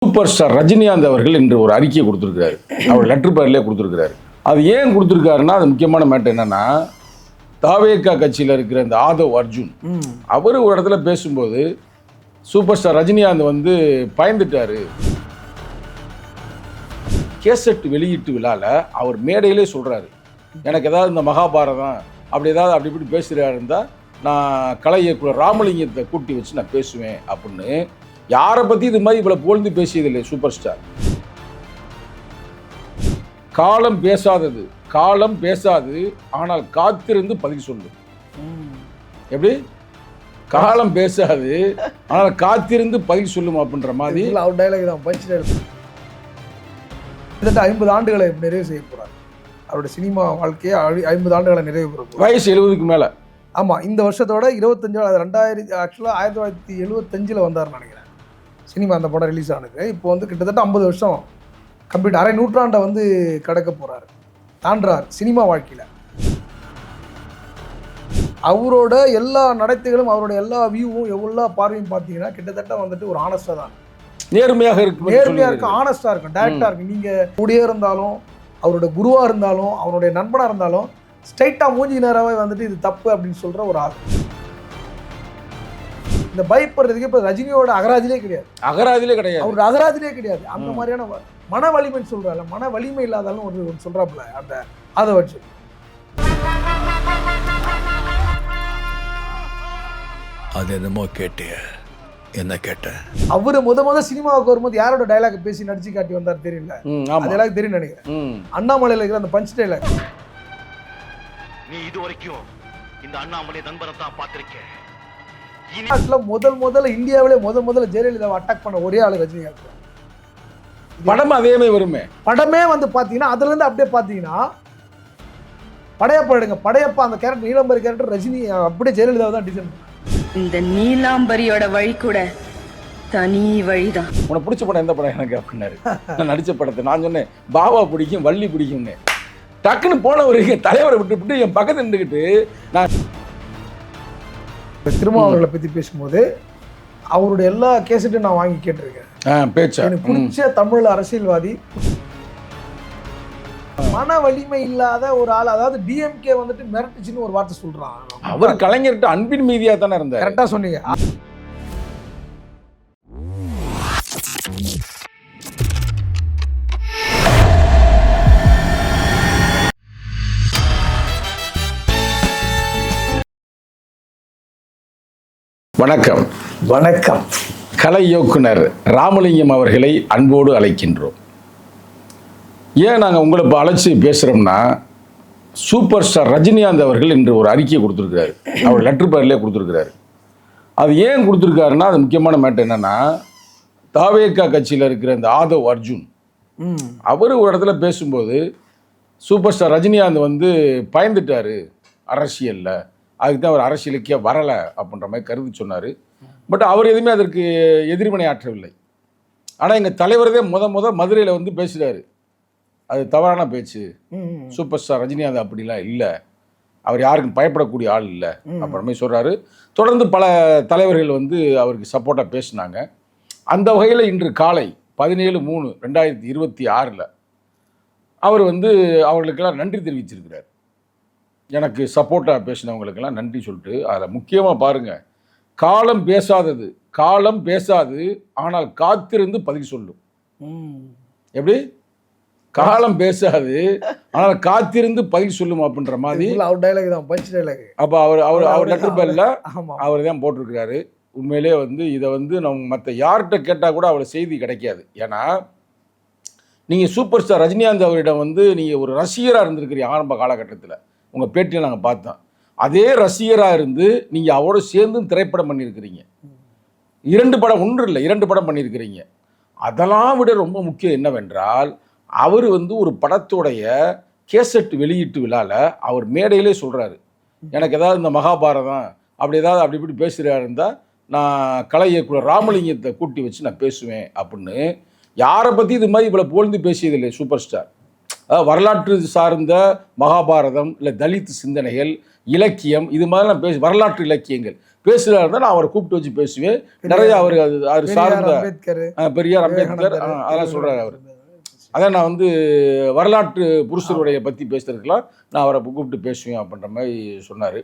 Super star Rajinikanth அவர்கள் இன்று ஒரு அறிக்கையை கொடுத்துருக்காரு. அவர் லெட்டர் பேர்லேயே கொடுத்துருக்காரு. அது ஏன் கொடுத்துருக்காருன்னா, அது முக்கியமான மேட்டர் என்னன்னா, தாவேகா கட்சியில் இருக்கிற இந்த ஆதவ் அர்ஜுன் அவர் ஒரு இடத்துல பேசும்போது சூப்பர் ஸ்டார் ரஜினிகாந்த் வந்து பயந்துட்டாரு. கேசட் வெளியீட்டு விழால அவர் மேடையிலே சொல்றாரு, எனக்கு ஏதாவது இந்த மகாபாரதம் அப்படி ஏதாவது அப்படி இப்படி பேசுகிறாரு இருந்தால் நான் கலை இயக்குனர் ராமலிங்கத்தை கூட்டி வச்சு நான் பேசுவேன் அப்படின்னு. யாரை பற்றி இது மாதிரி இவ்வளோ புகழ்ந்து பேசியதில்லை சூப்பர் ஸ்டார். காலம் பேசாதது, காலம் பேசாது, ஆனால் காத்திருந்து பதில் சொல்லும். எப்படி? காலம் பேசாது, ஆனால் காத்திருந்து பதில் சொல்லும் அப்படின்ற மாதிரி அவர் டைலாக் தான். Punch dialogue. கிட்டத்தட்ட 50 ஆண்டுகளை நிறைவு செய்ய போகிறார். அவருடைய சினிமா வாழ்க்கையை 50 ஆண்டுகளை நிறைவு பெற போகிறார். வயசு 70க்கு மேலே. ஆமாம், இந்த வருஷத்தோட 25 ஆக்சுவலாக 1975 வந்தார்னு நினைக்கிறேன் சினிமா அந்த படம் ரிலீஸ் ஆனது. இப்போ வந்து கிட்டத்தட்ட 50 வருஷம் கம்ப்ளீட், அரை நூற்றாண்டை வந்து கடக்க போகிறாரு, தாண்டுறார் சினிமா வாழ்க்கையில். அவரோட எல்லா நடத்தைகளும் அவரோட எல்லா வியூவும் எவ்வளோ பார்வையும் பார்த்தீங்கன்னா கிட்டத்தட்ட வந்துட்டு ஒரு ஆனஸ்டாக தான், நேர்மையாக இருக்கும், ஆனஸ்டாக இருக்கும், டேரக்டாக இருக்கும். நீங்கள் கூடியே இருந்தாலும், அவரோட குருவாக இருந்தாலும், அவருடைய நண்பனாக இருந்தாலும் ஸ்ட்ரைட்டாக மூஞ்சி நேராகவே வந்துட்டு இது தப்பு அப்படின்னு சொல்கிற ஒரு ஆள். இந்த பயப்படுறதுக்கு இப்போ ரஜினியோட அகராதிலே கிடையாது. அவரோட அகராதிலே கிடையாது. அந்த மாதிரியான மன வலிமைன்னு சொல்கிறாள், மன வலிமை இல்லாதாலும் ஒரு சொல்கிறாப்புல அந்த அதை வச்சு. அது என்னமோ கேட்டிய, என்ன கேட்ட? அவரு முத சினிமாவுக்கு வரும்போது யாரோட டைலாக் பேசி நடிச்சு காட்டி வந்தார் தெரியல. அது டைலாக் தெரியும் நினைக்கிறேன். அண்ணாமலையில் இருக்கிற அந்த பஞ்ச் டைலாக். நீ இது வரைக்கும் இந்த அண்ணாமலை நண்பரை தான் பார்த்திருக்கேன். முதல்ல இந்தியாவிலே முதல்ல ஜெயலலிதாவை அட்டாக் பண்ண ஒரே ஆளு ரஜினிகாந்த். படம் அதே மாதிரி வருமே. படமே வந்து பாத்தீங்கன்னா அதுல இருந்து அப்படியே பாத்தீங்கன்னா படையப்பா எடுங்க, படையப்பா அந்த கேரக்டர் நீலாம்பரி கேரக்டர் ரஜினி அப்படியே ஜெயலலிதாவை தான் டிசைன் பண்ணாங்க. இந்த நீலாம்பரியோட வழி கூட தனி வழிதான். உனக்கு பிடிச்ச படம் எந்த படம் எனக்கு அப்படின்னாரு. நான் நடிச்ச படத்தை நான் சொன்னேன் பாபா பிடிக்கும், வள்ளி பிடிக்கும்னு. டக்குன்னு போனவருக்கு தலைவரை விட்டு என் பக்கத்தில் நின்றுக்கிட்டு நான் திருமாவளவர்களை பற்றி பேசும்போது அவருடைய எல்லா கேசட்டும் நான் வாங்கி கேட்டிருக்கேன். பேச்சா எனக்கு பிடிச்ச தமிழ் அரசியல்வாதி, மன வலிமை இல்லாத ஒரு ஆள். அதாவது டிஎம்கே வந்துட்டு மிரட்டுச்சுன்னு ஒரு வார்த்தை சொல்றான். அவர் கலைஞர்கிட்ட அன்பின் மீதியா தானே இருந்தார். கரெக்டா சொன்னீங்க. வணக்கம். வணக்கம். கலை இயக்குனர் ராமலிங்கம் அவர்களை அன்போடு அழைக்கின்றோம். ஏன் நாங்கள் உங்களை இப்போ அழைச்சி பேசுகிறோம்னா, சூப்பர் ஸ்டார் ரஜினிகாந்த் அவர்கள் இன்று ஒரு அறிக்கையை கொடுத்துருக்காரு. அவர் லெட்டர் பேர்லேயே கொடுத்துருக்காரு. அது ஏன் கொடுத்துருக்காருன்னா, அது முக்கியமான மேட்டர் என்னென்னா, தாவேகா கட்சியில் இருக்கிற இந்த ஆதவ் அர்ஜுன் அவர் ஒரு இடத்துல பேசும்போது சூப்பர் ஸ்டார் ரஜினிகாந்த் வந்து பயந்துட்டார் அரசியலில், அதுக்கு தான் அவர் அரசியலுக்கே வரலை அப்படின்ற மாதிரி கருதி சொன்னார். பட் அவர் எதுவுமே அதற்கு எதிர்வினை ஆற்றவில்லை. ஆனால் எங்கள் தலைவரதே மதுரையில் வந்து பேசுகிறாரு, அது தவறான பேச்சு, சூப்பர் ஸ்டார் ரஜினிகாந்த் அப்படிலாம் இல்லை, அவர் யாருக்கும் பயப்படக்கூடிய ஆள் இல்லை அப்படின்ற மாதிரி சொல்கிறாரு. தொடர்ந்து பல தலைவர்கள் வந்து அவருக்கு சப்போர்ட்டாக பேசினாங்க. அந்த வகையில் இன்று காலை 17/3/2026 அவர் வந்து அவர்களுக்கெல்லாம் நன்றி தெரிவிச்சிருக்கிறார். எனக்கு சப்போர்ட்டாக பேசினவங்களுக்கெல்லாம் நன்றி சொல்லிட்டு அதில் முக்கியமாக பாருங்கள், காலம் பேசாதது, காலம் பேசாது, ஆனால் காத்திருந்து பதில் சொல்லும். எப்படி? காலம் பேசாது, ஆனால் காத்திருந்து பதில் சொல்லும் அப்படின்ற மாதிரி அவர் டைலாக் தான், பஞ்ச் டைலாக். அப்போ அவர் லெட்டர் பேரில் அவர் தான் போட்டிருக்கிறாரு. உண்மையிலே வந்து இதை வந்து நம்ம மற்ற யார்கிட்ட கேட்டால் கூட அவ்வளோ செய்தி கிடைக்காது. ஏன்னா நீங்கள் சூப்பர் ஸ்டார் ரஜினிகாந்த் அவரிடம் வந்து நீங்கள் ஒரு ரசிகராக இருந்திருக்கிறீங்க. ஆரம்ப காலகட்டத்தில் உங்கள் பேட்டியை நாங்கள் பார்த்தோம். அதே ரசிகராக இருந்து நீங்கள் அவரோடு சேர்ந்து திரைப்படம் பண்ணியிருக்கிறீங்க. 2 படம், 1 இல்லை 2 படம் பண்ணியிருக்கிறீங்க. அதெல்லாம் விட ரொம்ப முக்கியம் என்னவென்றால், அவர் வந்து ஒரு படத்துடைய கேசட் வெளியீட்டு விழாவில் அவர் மேடையிலே சொல்கிறாரு, எனக்கு ஏதாவது இந்த மகாபாரதம் அப்படி ஏதாவது அப்படி இப்படி பேசுகிறாரு இருந்தால் நான் கலை இயக்குனர் ராமலிங்கத்தை கூட்டி வச்சு நான் பேசுவேன் அப்படின்னு. யாரை பற்றி இது மாதிரி இவ்வளோ புகழ்ந்து பேசியதில்லை சூப்பர் ஸ்டார். வரலாற்று சார்ந்த மகாபாரதம் இல்லை தலித் சிந்தனைகள் இலக்கியம் இது மாதிரிலாம் வரலாற்று இலக்கியங்கள் பேசுகிறதா இருந்தால் நான் அவரை கூப்பிட்டு வச்சு பேசுவேன். நிறைய அவர் அது சார்ந்த பெரியார், அம்பேத்கர் அதெல்லாம் சொல்கிறார் அவர். அதான் நான் வந்து வரலாற்று புருஷருடைய பற்றி பேசுறதுக்கெல்லாம் நான் அவரை கூப்பிட்டு பேசுவேன் அப்படின்ற மாதிரி சொன்னார்.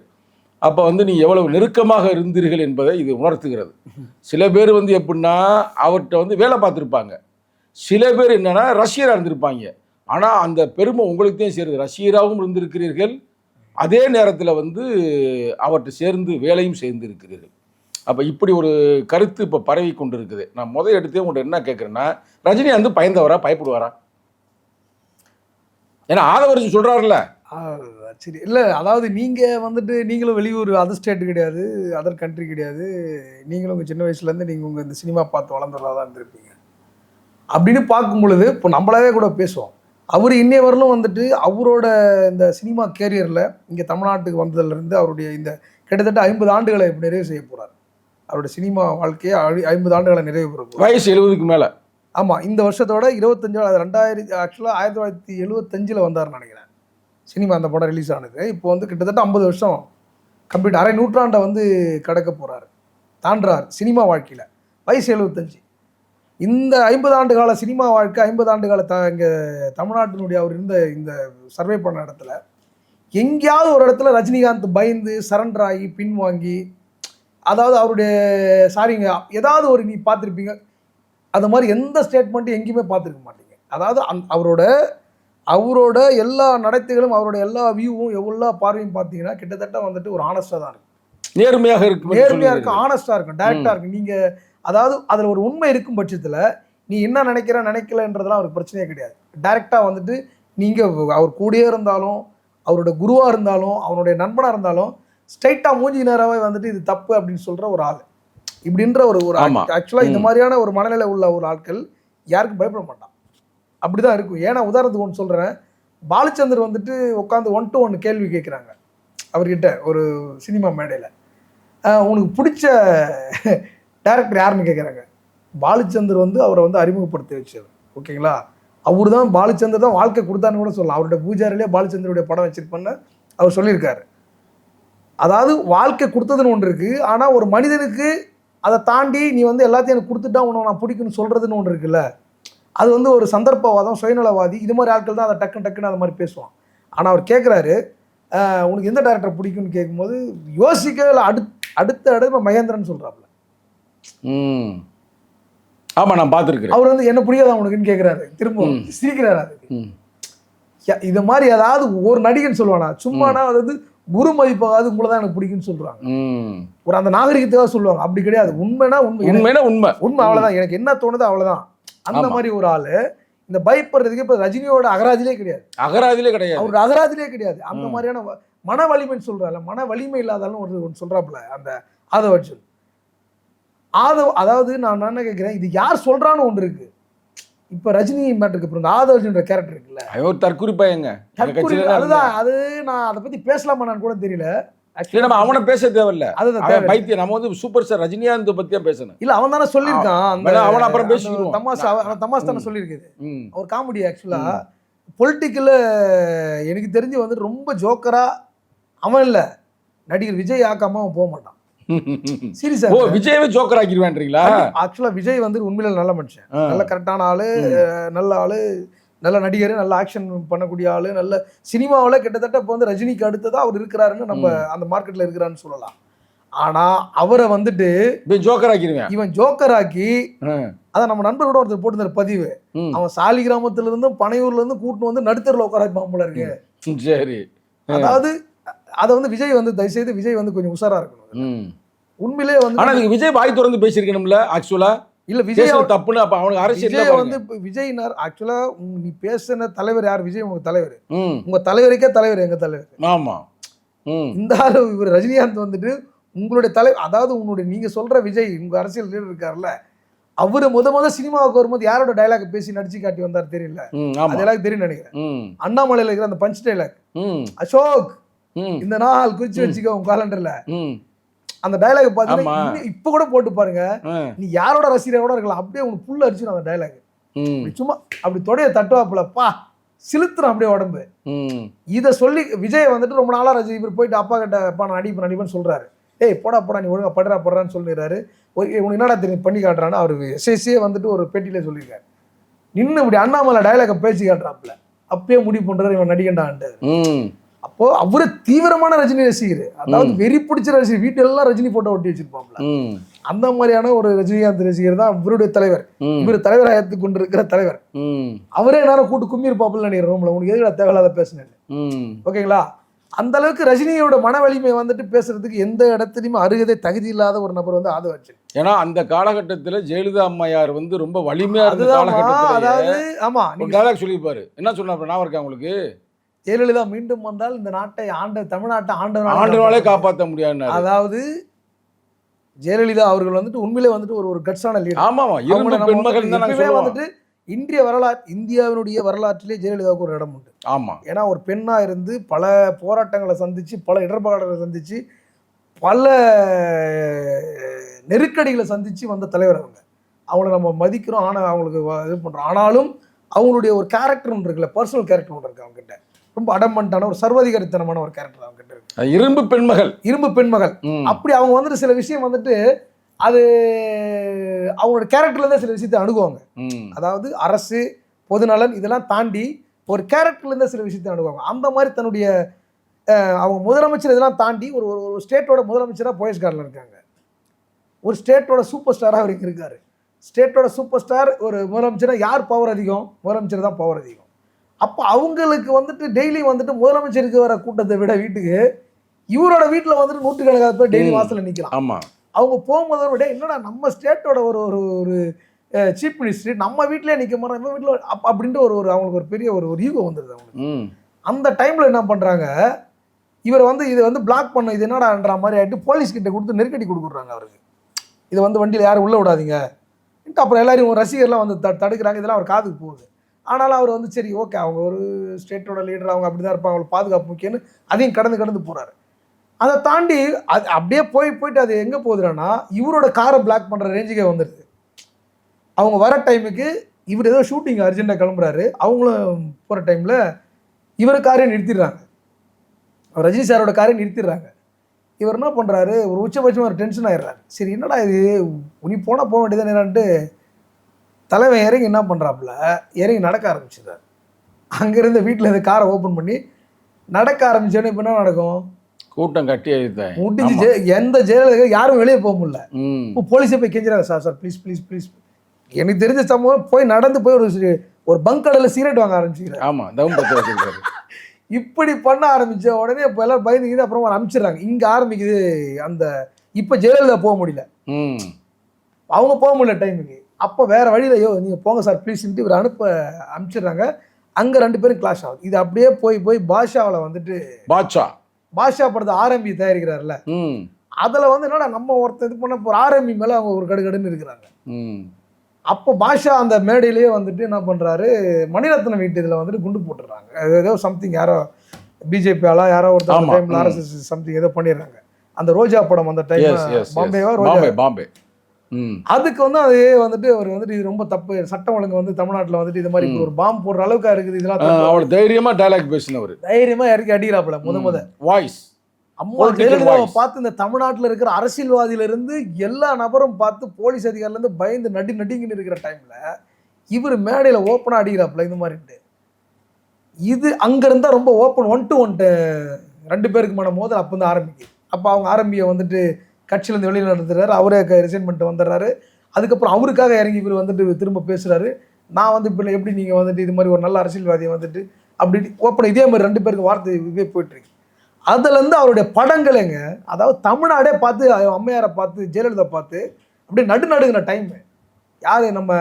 அப்போ வந்து நீ எவ்வளவு நெருக்கமாக இருந்தீர்கள் என்பதை இது உணர்த்துகிறது. சில பேர் வந்து எப்படின்னா அவர்கிட்ட வந்து வேலை பார்த்துருப்பாங்க, சில பேர் என்னென்னா ரஷ்யராக இருந்திருப்பாங்க. ஆனால் அந்த பெருமை உங்களுக்கு தான் சேருது. ரஷ்யராகவும் இருந்திருக்கிறீர்கள், அதே நேரத்தில் வந்து அவர்கிட்ட சேர்ந்து வேலையும் சேர்ந்து இருக்கிறீர்கள். அப்போ இப்படி ஒரு கருத்து இப்போ பரவி கொண்டு இருக்குது. நான் எடுத்தே உங்கள்கிட்ட என்ன கேட்குறேன்னா, ரஜினி வந்து பயந்தவரா பயப்படுவாரா? ஏன்னா ஆதவரிச்சு சொல்கிறாருல்ல. சரி, இல்லை அதாவது நீங்கள் வந்துட்டு நீங்களும் வெளியூர் அதர் ஸ்டேட்டு கிடையாது, அதர் கண்ட்ரி கிடையாது, நீங்களும் உங்கள் சின்ன வயசுலேருந்து நீங்கள் உங்கள் இந்த சினிமா பார்த்து வளர்ந்துறதா தான் இருந்திருப்பீங்க. அப்படின்னு பார்க்கும் பொழுது இப்போ நம்மளாவே கூட பேசுவோம். அவர் இன்னைய வரலும் வந்துட்டு அவரோட இந்த சினிமா கேரியரில் இங்கே தமிழ்நாட்டுக்கு வந்ததுலேருந்து அவருடைய இந்த கிட்டத்தட்ட 50 ஆண்டுகளை இப்போ நிறைவு செய்ய போகிறார். அவருடைய சினிமா வாழ்க்கையை 50 ஆண்டுகளை நிறைவு பெற போகிறார். வயசு 70க்கு மேலே. ஆமாம், இந்த வருஷத்தோட 25 ஆக்சுவலாக 1975 வந்தார்னு நினைக்கிறேன் சினிமா அந்த படம் ரிலீஸ் ஆனது. இப்போ வந்து கிட்டத்தட்ட 50 வருஷம் கம்ப்ளீட், அரை நூற்றாண்டை வந்து கடக்க போகிறாரு, தாண்டுறார் சினிமா வாழ்க்கையில். வயசு 75. இந்த 50 ஆண்டு கால சினிமா வாழ்க்கை, 50 ஆண்டு கால இங்கே தமிழ்நாட்டினுடைய அவர் இருந்த இந்த சர்வே பண்ண இடத்துல எங்கேயாவது ஒரு இடத்துல ரஜினிகாந்த் பயந்து சரண்டர் ஆகி பின்வாங்கி, அதாவது அவருடைய சாரிங்க ஏதாவது ஒரு நீ பார்த்துருப்பீங்க, அந்த மாதிரி எந்த ஸ்டேட்மெண்ட்டும் எங்கேயுமே பார்த்துருக்க மாட்டீங்க. அதாவது அவரோட எல்லா நடத்தைகளும் அவரோட எல்லா வியூவும் எவ்வளோ பார்வையும் பார்த்தீங்கன்னா கிட்டத்தட்ட வந்துட்டு ஒரு ஆனஸ்டாக தான் இருக்கும், நேர்மையாக இருக்கும், ஆனஸ்டாக இருக்கும், டைரக்டாக இருக்கும். நீங்கள் அதாவது அதில் ஒரு உண்மை இருக்கும் பட்சத்தில் நீ என்ன நினைக்கலன்றதுலாம் அவருக்கு பிரச்சனையே கிடையாது. டைரெக்டாக வந்துட்டு நீங்கள் அவர் கூடயே இருந்தாலும், அவரோட குருவாக இருந்தாலும், அவருடைய நண்பனாக இருந்தாலும் ஸ்ட்ரைட்டாக மூஞ்சி நேராகவே வந்துட்டு இது தப்பு அப்படின்னு சொல்கிற ஒரு ஆள். இப்படின்ற ஒரு ஆக்சுவலாக இந்த மாதிரியான ஒரு மனநிலை உள்ள ஒரு ஆட்கள் யாருக்கும் பயப்பட மாட்டான். அப்படி தான் இருக்கும். ஏன்னா உதாரணத்துக்கு ஒன்று சொல்கிறேன், பாலச்சந்தர் வந்துட்டு உட்காந்து 1 to 1 கேள்வி கேட்குறாங்க அவர்கிட்ட ஒரு சினிமா மேடையில். உனக்கு பிடிச்ச டேரக்டர் யாருன்னு கேட்குறாங்க. பாலச்சந்தர் வந்து அவரை வந்து அறிமுகப்படுத்தி வச்சது, ஓகேங்களா? அவர் தான் பாலச்சந்தர் தான் வாழ்க்கை கொடுத்தான்னு கூட சொல்லலாம். அவருடைய பூஜாரிலே பாலச்சந்தருடைய படம் வச்சிருப்பேன்னு அவர் சொல்லியிருக்காரு. அதாவது வாழ்க்கை கொடுத்ததுன்னு ஒன்று இருக்குது, ஆனால் ஒரு மனிதனுக்கு அதை தாண்டி நீ வந்து எல்லாத்தையும் எனக்கு கொடுத்துட்டா உன்னை நான் பிடிக்குன்னு சொல்கிறதுன்னு ஒன்று இருக்குல்ல, அது வந்து ஒரு சந்தர்ப்பவாதம், சுயநலவாதி, இது மாதிரி ஆட்கள் தான் அதை டக்குன்னு அது மாதிரி பேசுவான். ஆனால் அவர் கேட்குறாரு, உனக்கு எந்த டேரக்டர் பிடிக்கும்னு கேட்கும்போது யோசிக்கவே இல்லை, அடுத்த மகேந்திரன் சொல்கிறாப்புல. ஆமாம், நான் பார்த்துருக்கேன். அவர் வந்து என்ன பிடிக்காதா உனக்குன்னு கேட்குறாரு, திரும்ப சிரிக்கிறாரு. அதுக்கு இது மாதிரி ஏதாவது ஒரு நடிகன் சொல்லுவானா, சும்மானா அதாவது குரு மதிப்பாவது உங்களை தான் எனக்கு பிடிக்குன்னு சொல்றாங்க. ஒரு அந்த நாகரிகத்துக்காக சொல்லுவாங்க. அப்படி கிடையாது. உண்மைனா உண்மை அவ்வளவுதான். எனக்கு என்ன தோணுது அவ்வளவுதான். அந்த மாதிரி ஒரு ஆளு இந்த பயப்படுறதுக்கு இப்ப ரஜினியோட அகராதிலே கிடையாது. அவரோட அகராதிலே கிடையாது. அந்த மாதிரியான மன வலிமைன்னு சொல்றாரு. மன வலிமை இல்லாதாலும் ஒன்று சொல்றாப்புல அந்த ஆதவர்ஜன். அதாவது நான் என்ன கேட்கிறேன், இது யார் சொல்றான்னு ஒன்று இருக்கு. இப்ப ரஜினி மேட்டருக்கு அப்புறம் ஆதவர்ஜன்ற கேரக்டர் இருக்குல்ல, தற்குறிப்பாங்க. அதுதான் அது. நான் அதை பத்தி பேசலாமான்னு கூட தெரியல. நம்ம அவனை பேச தேவையில்ல, அதுதான் பைத்தியம். நம்ம வந்து சூப்பர் ஸ்டார் ரஜினிகாந்த் பத்தியா பேசணும். இல்ல, அவன் தானே சொல்லியிருக்கான். அவன் அப்புறம் பேசிடுவோம். தமாஷ் தானே சொல்லியிருக்குது. அவர் காமெடி ஆக்சுவலா பொலிட்டிக்கல்ல எனக்கு தெரிஞ்சு வந்து ரொம்ப ஜோக்கரா அவன் இல்ல, நடிகர் விஜய் ஆக்காம அவன் போக மாட்டான். சீரியஸா விஜயவே ஜோக்கர் ஆக்கிடுவேன்றீங்களா? ஆக்சுவலா விஜய் வந்து உண்மையில நல்ல மனுஷன், நல்ல கரெக்டான ஆளு, நல்ல ஆளு, நல்ல நடிகர், நல்ல ஆக்ஷன் பண்ணக்கூடிய ஆளு, நல்ல சினிமாவில் கிட்டத்தட்ட இப்போ வந்து ரஜினிக்கு அடுத்ததான் அவர் இருக்கிறாருன்னு நம்ம அந்த மார்க்கெட்ல இருக்கிறான்னு சொல்லலாம். ஆனா அவரை வந்துட்டு ஜோக்கர் ஆக்கிடுவேன். இவன் ஜோக்கர் ஆக்கி, அதான் நம்ம நண்பரோட ஒருத்தர் போட்டு பதிவு, அவன் சாலி கிராமத்துல இருந்தும் பனையூர்ல இருந்து கூட்டு வந்து நடுத்தரில் உட்கார போல இருக்கு. சரி, அதாவது அதை வந்து விஜய் வந்து தயவுசெய்து விஜய் வந்து கொஞ்சம் உஷாரா இருக்கணும். உண்மையிலே வந்து ஆனா விஜய் வாய் திறந்து பேசியிருக்கணும்ல ஆக்சுவலா. இல்ல விஜய் தப்புன்னு அப்ப அவனுக்கு அரசியல் வந்து விஜய் ஆக்சுவலா நீ பேசின தலைவர் யார்? விஜய் உங்க தலைவர். உங்க தலைவருக்கே தலைவர் எங்க தலைவர். ஆமா, இந்த ஆளு இவர் ரஜினிகாந்த் வந்துட்டு உங்களுடைய தலைவர். அதாவது உங்களுடைய நீங்க சொல்ற விஜய் உங்க அரசியல் லீடர் இருக்காருல்ல, அவரு முத சினிமாவுக்கு வரும்போது யாரோட டைலாக் பேசி நடிச்சு காட்டி வந்தார் தெரியல. அது எல்லாருக்கும் தெரியும் நினைக்கிறேன். அண்ணாமலையில இருக்கிற அந்த பஞ்ச் டைலாக், அசோக் இந்த நாள் குறிச்சு வச்சுக்கோ உங்க காலண்டர்ல, அந்த டைலாக் பாத்தீங்கன்னா இப்ப கூட போட்டு பாருங்க. நீ யாரோட ரசிகரோட இருக்கலாம், அப்படியே உனக்கு புல் அடிச்சிடும் அந்த டைலாக். சும்மா அப்படி தொடைய தட்டுவாப்புலப்பா சிலுத்துறான் அப்படியே உடம்பு. இதை சொல்லி விஜய் வந்துட்டு ரொம்ப நாளா இவர் போயிட்டு அப்பா கிட்ட அப்பா நான் அடிப்பேன் சொல்றாரு. ஏய் போடா நீ ஒழுங்கா படுறான்னு சொல்லிடுறாரு. உனக்கு என்னடா தெரியும் பண்ணி காட்டுறான்னு அவர் எஸ்எஸ்சியே வந்துட்டு ஒரு பேட்டியில சொல்லியிருக்காரு. நின்று இப்படி அண்ணாமலை டயலாக பேச்சு காட்டுறாப்புல அப்பயே முடிவு பண்றாரு இவன் நடிகண்டான்ட்டு. அப்போ அவரு தீவிரமான ரஜினி ரசிகர், அதாவது வெறி பிடிச்ச ரசிகர், வீட்டு எல்லாம் ரஜினி போட்டோ ஒட்டி வச்சிருப்பாப்ல. அந்த மாதிரியான ஒரு ரஜினிகாந்த் ரசிகர் தான் இவருடைய தலைவர். இவர் தலைவராக கொண்டிருக்கிற தலைவர். அவரே நேரம் கூட்டு கும்மி இருப்பாப்புல நினைக்கிற ரூம்ல, உனக்கு எதுக்கு தேவையில்லாத பேசுனேன். ஓகேங்களா? அந்த அளவுக்கு ரஜினியோட மன வலிமை வந்துட்டு பேசுறதுக்கு எந்த இடத்துலயுமே அருகதை தகுதி இல்லாத ஒரு நபர் வந்து ஆதவர்ஜி. ஏன்னா அந்த காலகட்டத்தில் ஜெயலலிதா அம்மையார் வந்து ரொம்ப வலிமையா இருந்த காலகட்டத்தில், அதாவது ஆமா நீங்க டயலாக் சொல்லியிருப்பாரு. என்ன சொன்னாரு நான் இருக்கேன் உங்களுக்கு, ஜெயலலிதா மீண்டும் வந்தால் இந்த நாட்டை தமிழ்நாட்டை ஆண்டவனாலே காப்பாற்ற முடியாது. அதாவது ஜெயலலிதா அவர்கள் வந்துட்டு உண்மையிலே வந்துட்டு ஒரு கட்ஸான லீடர். ஆமாமா, வந்துட்டு இந்திய வரலாற்று, இந்தியாவினுடைய வரலாற்றிலே ஜெயலலிதாவுக்கு ஒரு இடம் உண்டு. ஆமா, ஏன்னா ஒரு பெண்ணா இருந்து பல போராட்டங்களை சந்திச்சு, பல இடர்பாடுகளை சந்திச்சு, பல நெருக்கடிகளை சந்திச்சு வந்த தலைவர் அவங்க. அவங்கள நம்ம மதிக்கிறோம், ஆனால் அவங்களுக்கு இது பண்றோம். ஆனாலும் அவங்களுடைய ஒரு கேரக்டர் ஒன்று இருக்குல்ல, பர்சனல் கேரக்டர் ஒன்று இருக்கு அவங்க கிட்ட. ரொம்ப அடமண்டான ஒரு சர்வாதிகாரித்தனமான ஒரு கேரக்டர் அவங்க கிட்ட இருக்கு. இரும்பு பெண்மகள். அப்படி அவங்க வந்துட்டு சில விஷயம் வந்துட்டு அது அவங்களோட கேரக்டர்ல தான் சில விஷயத்தை அணுகுவாங்க. அதாவது அரசு, பொதுநலன் இதெல்லாம் தாண்டி ஒரு கேரக்டர்ல இருந்தா சில விஷயத்தை அணுகுவாங்க. அந்த மாதிரி தன்னுடைய அவங்க முதலமைச்சர் இதெல்லாம் தாண்டி ஒரு ஒரு ஸ்டேட்டோட முதலமைச்சராக போயஸ் கார்டில் இருக்காங்க. ஒரு ஸ்டேட்டோட சூப்பர் ஸ்டாராக அவருக்கு இருக்காரு. ஸ்டேட்டோட சூப்பர் ஸ்டார் ஒரு முதலமைச்சராக யார் பவர் அதிகம்? முதலமைச்சர் தான் பவர் அதிகம். அப்போ அவங்களுக்கு வந்துட்டு டெய்லி வந்துட்டு முதலமைச்சருக்கு வர கூட்டத்தை விட வீட்டுக்கு இவரோட வீட்டில் வந்துட்டு நூற்றுக்கணக்கான பேர் டெய்லி வாசலில் நிற்கலாம். ஆமாம், அவங்க போகும்போது விட என்னடா நம்ம ஸ்டேட்டோட ஒரு ஒரு சீஃப் மினிஸ்டர் நம்ம வீட்டிலே நிற்க மாட்டோம், நம்ம வீட்டில் அப்படின்ட்டு ஒரு அவங்களுக்கு ஒரு பெரிய ஒரு ஈகோ வந்துடுது அவங்களுக்கு. அந்த டைமில் என்ன பண்ணுறாங்க, இவரை வந்து இதை வந்து பிளாக் பண்ண, இது என்னடான்ற மாதிரி ஆகிட்டு போலீஸ்கிட்ட கொடுத்து நெருக்கடி கொடுக்குறாங்க அவருக்கு. இதை வந்து வண்டியில் யாரும் உள்ளே விடாதீங்க. அப்புறம் எல்லாரும் ரசிகர்லாம் வந்து தடுக்கிறாங்க. இதெல்லாம் அவர் காதுக்கு போகுது. ஆனாலும் அவர் வந்து சரி ஓகே, அவங்க ஒரு ஸ்டேட்டோட லீடர், அவங்க அப்படி தான் இருப்பாங்க, அவங்களுக்கு பாதுகாப்பு முக்கியம்னு அதையும் கடந்து போகிறாரு. அதை தாண்டி அது அப்படியே போயிட்டு அது எங்கே போகுதுன்னா இவரோட காரை பிளாக் பண்ணுற ரேஞ்சுக்கே வந்துடுது. அவங்க வர டைமுக்கு இவர் ஏதோ ஷூட்டிங் அர்ஜென்ட்டாக கிளம்புறாரு, அவங்களும் போகிற டைமில் இவர் காரையும் நிறுத்திடுறாங்க, ரஜினி சாரோட காரையும் நிறுத்திடுறாங்க. இவர் என்ன பண்ணுறாரு, ஒரு உச்சபட்சமாக ஒரு டென்ஷன் ஆகிடுறாரு. சரி என்னடா இது, உனி போனால் போக வேண்டியதான் என்னன்ட்டு தலைவன் இறங்கி என்ன பண்ணுறாப்புல, இறங்கி நடக்க ஆரம்பிச்சிடுறாரு. அங்கேருந்து வீட்டில் இந்த காரை ஓப்பன் பண்ணி நடக்க ஆரம்பிச்சோன்னே இப்போ என்ன நடக்கும், கூட்டம் கட்டி முடிஞ்சு. எந்த ஜெயலலிதா யாரும் வெளியே போக முடியல. இப்போ போலீஸை போய் கெஞ்சுறாங்க, சார் ப்ளீஸ். எனக்கு தெரிஞ்ச சம்பவம் போய் நடந்து போய் ஒரு பங்க் கடையில் சிகரெட் வாங்க ஆரம்பிச்சுக்கிறேன். ஆமாம், இப்படி பண்ண ஆரம்பிச்ச உடனே இப்போ எல்லாம் பயந்துக்குது. அப்புறமா அனுப்பிச்சிடுறாங்க. இங்கே ஆரம்பிக்குது அந்த, இப்போ ஜெயலலிதா போக முடியல, அவங்க போக முடியல டைமுக்கு. அப்போ வேற வழியில் நீங்கள் போங்க சார் ப்ளீஸ்ன்ட்டு இவர் அனுப்பிச்சிடுறாங்க. அங்கே 2 பேரும் கிளாஷ் ஆகுது. இது அப்படியே போய் பாஷாவில் வந்துட்டு பாஷா படத்தை ஆர்எம்பி தயாரிக்கிறாருல, அதில் வந்து என்னடா நம்ம ஒருத்தர் இது பண்ண போகிற ஆர்எம்பி மேலே அவங்க ஒரு கடுன்னு இருக்கிறாங்க. அப்போ பாஷா அந்த மேடையிலேயே வந்துட்டு என்ன பண்ணுறாரு, மணிரத்னம் வீட்டு இதில் வந்துட்டு குண்டு போட்டுடுறாங்க. ஏதோ சம்திங் யாரோ பிஜேபி ஆளா யாரோ ஒருத்தர் டைமில் ஆர்எஸ்எஸ் சம்திங் ஏதோ பண்ணிடுறாங்க. அந்த ரோஜா படம் அந்த டைம் பாம்பே. அதுக்கு வந்து அதே வந்துட்டு அவர் வந்துட்டு இது ரொம்ப தப்பு, சட்டம் ஒழுங்கு வந்து தமிழ்நாட்டில் வந்துட்டு இது மாதிரி ஒரு பாம்பு போடுற அளவுக்கு இருக்குது, இதெல்லாம் அவர் தைரியமா டைலாக் பேசினவர், தைரியமா இறக்கி அடிக்கிறாப்புல. முத வாய்ஸ் அம்மா ஜெயலலிதாவை பார்த்து இந்த தமிழ்நாட்டில் இருக்கிற அரசியல்வாதியிலிருந்து எல்லா நபரும் பார்த்து போலீஸ் அதிகாரிலேருந்து பயந்து நடிங்கின்னு இருக்கிற டைம்ல இவர் மேடையில் ஓப்பனாக அடிக்கிறாப்புல இந்த மாதிரிட்டு. இது அங்கே இருந்தால் ரொம்ப ஓப்பன் 1-to-1 2 பேருக்குமான மோதல் அப்போ வந்து ஆரம்பிக்குது. அப்போ அவங்க ஆரம்பியை வந்துட்டு கட்சியிலேருந்து வெளியில் நடத்துறாரு, அவரே ரிசைன் பண்ணிட்டு வந்துடுறாரு. அதுக்கப்புறம் அவருக்காக இறங்கி இவர் வந்துட்டு திரும்ப பேசுகிறாரு, நான் வந்து இப்போ எப்படி நீங்கள் வந்துட்டு இது மாதிரி ஒரு நல்ல அரசியல்வாதியை வந்துட்டு அப்படி ஓப்பன் இதே மாதிரி 2 பேருக்கு வார்த்தை இதே போயிட்டுருக்கு. அதுலேருந்து அவருடைய படங்களேங்க, அதாவது தமிழ்நாடே பார்த்து அம்மையாரை பார்த்து ஜெயலலிதா பார்த்து அப்படியே நடுங்கிற டைமு. யார் நம்ம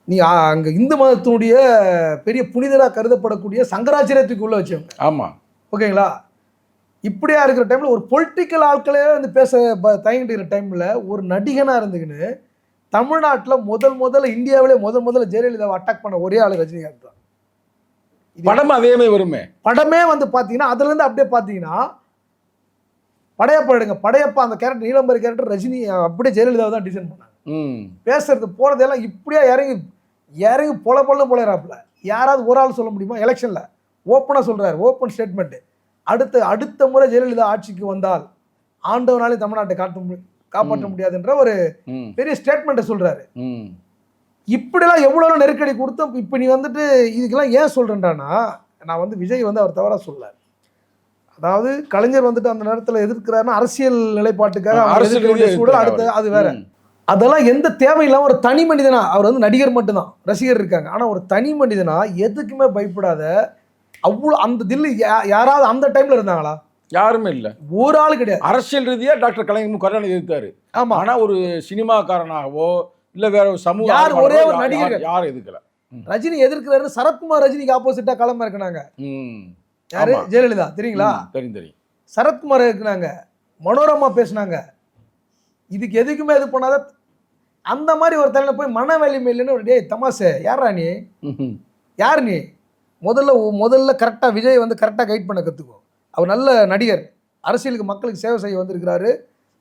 நீ அங்கே இந்து மதத்தினுடைய பெரிய புனிதராக கருதப்படக்கூடிய சங்கராச்சாரியத்துக்கு உள்ள வச்சவங்க. ஆமாம், ஓகேங்களா? இப்படியா இருக்கிற டைமில் ஒரு பொலிட்டிக்கல் ஆட்களே வந்து பேச தயங்கிட்டு இருக்கிற டைமில் ஒரு நடிகனாக இருந்துக்கின்னு தமிழ்நாட்டில் முதல்ல இந்தியாவிலே முதல்ல ஜெயலலிதாவை அட்டாக் பண்ண ஒரே ஆள் ரஜினிகாந்த் தான். படம் அதே மாதிரி வருமே, படமே வந்து பார்த்தீங்கன்னா அதுலேருந்து அப்படியே பார்த்தீங்கன்னா படையப்பா எடுங்க, படையப்பா அந்த கேரக்டர் நீலம்பரி கேரக்டர் ரஜினி அப்படியே ஜெயலலிதாவை தான் டிசைன் பண்ணாங்க. பேசுறது போகிறதெல்லாம் இப்படியே இறங்கி பொலன்னு போலறாப்புல. யாராவது ஒரு ஆள் சொல்ல முடியுமா? எலெக்ஷனில் ஓப்பனாக சொல்கிறார், ஓப்பன் ஸ்டேட்மெண்ட்டு. அடுத்த முறை ஜெயலலிதா ஆட்சிக்கு வந்தால் ஆண்டவனாலே தமிழ்நாட்டை காப்பாற்ற முடியாதுன்ற ஒரு பெரிய ஸ்டேட்மெண்ட்டை சொல்கிறாரு. இப்படிலாம் எவ்வளோ நெருக்கடி கொடுத்தோம். இப்போ நீ வந்துட்டு இதுக்கெல்லாம் ஏன் சொல்கிறேன்டானா, நான் வந்து விஜய் வந்து அவர் தவறாக சொல்லல. அதாவது கலைஞர் வந்துட்டு அந்த நேரத்தில் எதிர்க்கிறாருன்னா அரசியல் நிலைப்பாட்டுக்காக சூழல் அடுத்த அது வேற. அதெல்லாம் எந்த தேவையில்லாம ஒரு தனி மனிதனா, அவர் வந்து நடிகர் மட்டும்தான், ரசிகர் இருக்காங்க, ஆனால் ஒரு தனி மனிதனா எதுக்குமே பயப்படாத அவ்வளோ அந்த தில்லு யாராவது அந்த டைம்ல இருந்தாங்களா? யாருமே இல்லை, ஒரு ஆள் கிடையாது. அரசியல் ரீதியாக டாக்டர் கலைஞர் கருணாநிதி எதிர்த்தாரு. ஆமா, ஆனால் ஒரு சினிமாக்காரனாகவோ இல்லை வேற ஒரு சமூக யார் ஒரே ஒரு நடிகர் யாரும் எதிர்க்கல. ரஜினி எதிர்க்கிறாரு, சரத்குமார் ரஜினிக்கு ஆப்போசிட்டா களமா இருக்கிறாங்க. யாரு? ஜெயலலிதா, தெரியுங்களா? தெரியும். சரத்குமார் இருக்கிறாங்க, மனோரமா பேசினாங்க. இதுக்கு எதுக்குமே இது பண்ணாத அந்த மாதிரி ஒரு தலையில போய் மன வலிமை இல்லைன்னு ஒரு டேய் தமாசே யாரா நீ? யார் நீ? முதல்ல கரெக்டாக விஜய் வந்து கரெக்டாக கைட் பண்ண கற்றுக்கோ. அவர் நல்ல நடிகர், அரசியலுக்கு மக்களுக்கு சேவை செய்ய வந்திருக்கிறாரு.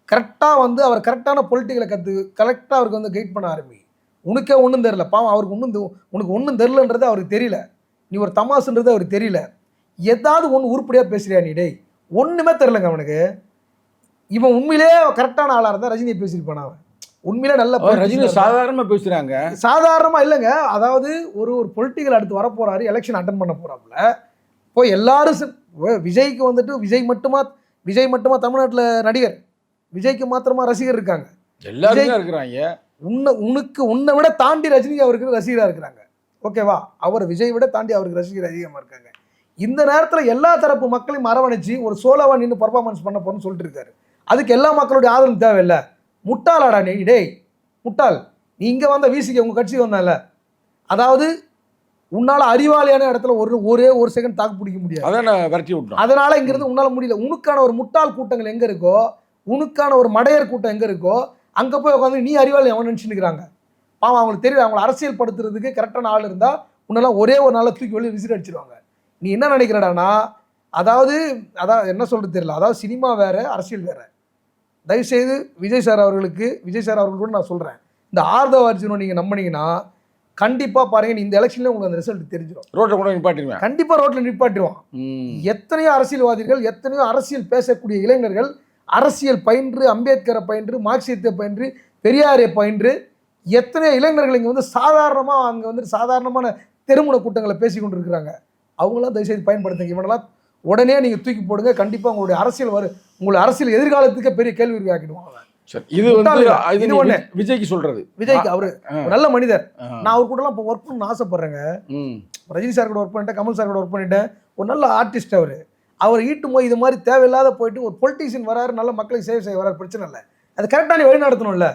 கரெக்டாக வந்து அவர் கரெக்டான பொலிட்டிக்கலை கரெக்டாக அவருக்கு வந்து கைட் பண்ண ஆரம்பி. உனக்கே ஒன்றும் தெரில, பாவம் அவருக்கு உனக்கு ஒன்றும் தெரிலன்றது அவருக்கு தெரியல, நீ ஒரு தமாசுன்றது அவருக்கு தெரியல. ஏதாவது ஒன்று உருப்படியாக பேசுறியா நீ? டேய் ஒன்றுமே தெரிலங்க அவனுக்கு. இவன் உண்மையிலே கரெக்டான ஆளாக இருந்தால் ரஜினியை பேசியிருப்பான். அவன் உண்மையிலே நல்ல ரஜினி சாதாரணமாக பேசுகிறாங்க. சாதாரணமாக இல்லைங்க, அதாவது ஒரு பொலிட்டிக்கல் அடுத்து வரப்போறாரு, எலெக்ஷன் அட்டன் பண்ண போகிறாப்புல போய் எல்லாரும் விஜய்க்கு வந்துட்டு விஜய் மட்டுமா தமிழ்நாட்டில் நடிகர், விஜய்க்கு மாத்திரமா ரசிகர் இருக்காங்க, எல்லாரும் இருக்கிறாங்க. உன்னை விட தாண்டி ரஜினி அவருக்கு ரசிகராக இருக்கிறாங்க. ஓகேவா? அவர் விஜய் விட தாண்டி அவருக்கு ரசிகர் அதிகமாக இருக்காங்க. இந்த நேரத்தில் எல்லா தரப்பு மக்களையும் அரவணைச்சு ஒரு சோலோவா நின்று பர்ஃபார்மன்ஸ் பண்ண போறேன்னு சொல்லிட்டு இருக்காரு. அதுக்கு எல்லா மக்களுடைய ஆதரவு தேவையில்லை. முட்டாளாடா நீ? டேய் முட்டாள், நீ இங்கே வந்த வீசிக்க உங்கள் கட்சிக்கு வந்தால, அதாவது உன்னால் அறிவாளியான இடத்துல ஒரே ஒரு செகண்ட் தாக்கு பிடிக்க முடியாது. அதனால இங்கிருந்து உன்னால் முடியல. உனக்கான ஒரு முட்டாள் கூட்டங்கள் எங்கே இருக்கோ, உனக்கான ஒரு மடையர் கூட்டம் எங்கே இருக்கோ, அங்கே போய் உட்காந்து நீ அறிவாளி அவன் நினச்சிருக்கிறாங்க. பாவம், அவங்களுக்கு தெரியும், அவங்களை அரசியல் படுத்துறதுக்கு கரெக்டான ஆள் இருந்தால் உன்னெல்லாம் ஒரே ஒரு நாளில் தூக்கி வெளியே விசிட் அடிச்சிருவாங்க. நீ என்ன நினைக்கிறடானா, அதாவது என்ன சொல்கிறது தெரியல, அதாவது சினிமா வேறு அரசியல் வேறு. தயவுசெய்து விஜய் சார் அவர்கள் கூட நான் சொல்கிறேன், இந்த ஆர்தவ அர்ஜுனை நீங்கள் நம்பினீங்கன்னா கண்டிப்பாக பாருங்கள், இந்த எலெக்ஷன்ல உங்களுக்கு அந்த ரிசல்ட் தெரிஞ்சிடும். ரோட்டில் கூட நிப்பாட்டிடுவேன், கண்டிப்பாக ரோட்டில் நிப்பாட்டிடுவான். எத்தனையோ அரசியல்வாதிகள், எத்தனையோ அரசியல் பேசக்கூடிய இளைஞர்கள் அரசியல் பயின்று, அம்பேத்கரை பயின்று, மார்க்சியத்தை பயின்று, பெரியாரை பயின்று, எத்தனையோ இளைஞர்கள் இங்கே வந்து சாதாரணமாக அங்கே வந்து சாதாரணமான தெருமுனை கூட்டங்களை பேசி கொண்டு இருக்கிறாங்க. அவங்களாம் தயவுசெய்து பயன்படுத்துங்க. இவனெல்லாம் உடனே நீங்கள் தூக்கி போடுங்க. கண்டிப்பாக உங்களுடைய அரசியல் எதிர்காலத்துக்கு பெரிய கேள்வி ஆக்கிடுவாங்க. இது வந்து விஜய்க்கு சொல்றது. விஜய்க்கு அவரு நல்ல மனிதர். நான் அவர் கூடலாம் இப்போ ஒர்க் பண்ண ஆசைப்படுறேங்க. ரஜினி சார் கூட ஒர்க் பண்ணிட்டேன், கமல் சார் கூட ஒர்க் பண்ணிட்டேன். ஒரு நல்ல ஆர்டிஸ்ட் அவர் ஈட்டும் போது இது மாதிரி தேவையில்லாத போயிட்டு ஒரு பொலிட்டீஷியன் வராரு, நல்ல மக்களுக்கு சேவை செய்ய வராரு, பிரச்சனை இல்லை. அது கரெக்டாக நீ வழி நடத்தணும்ல.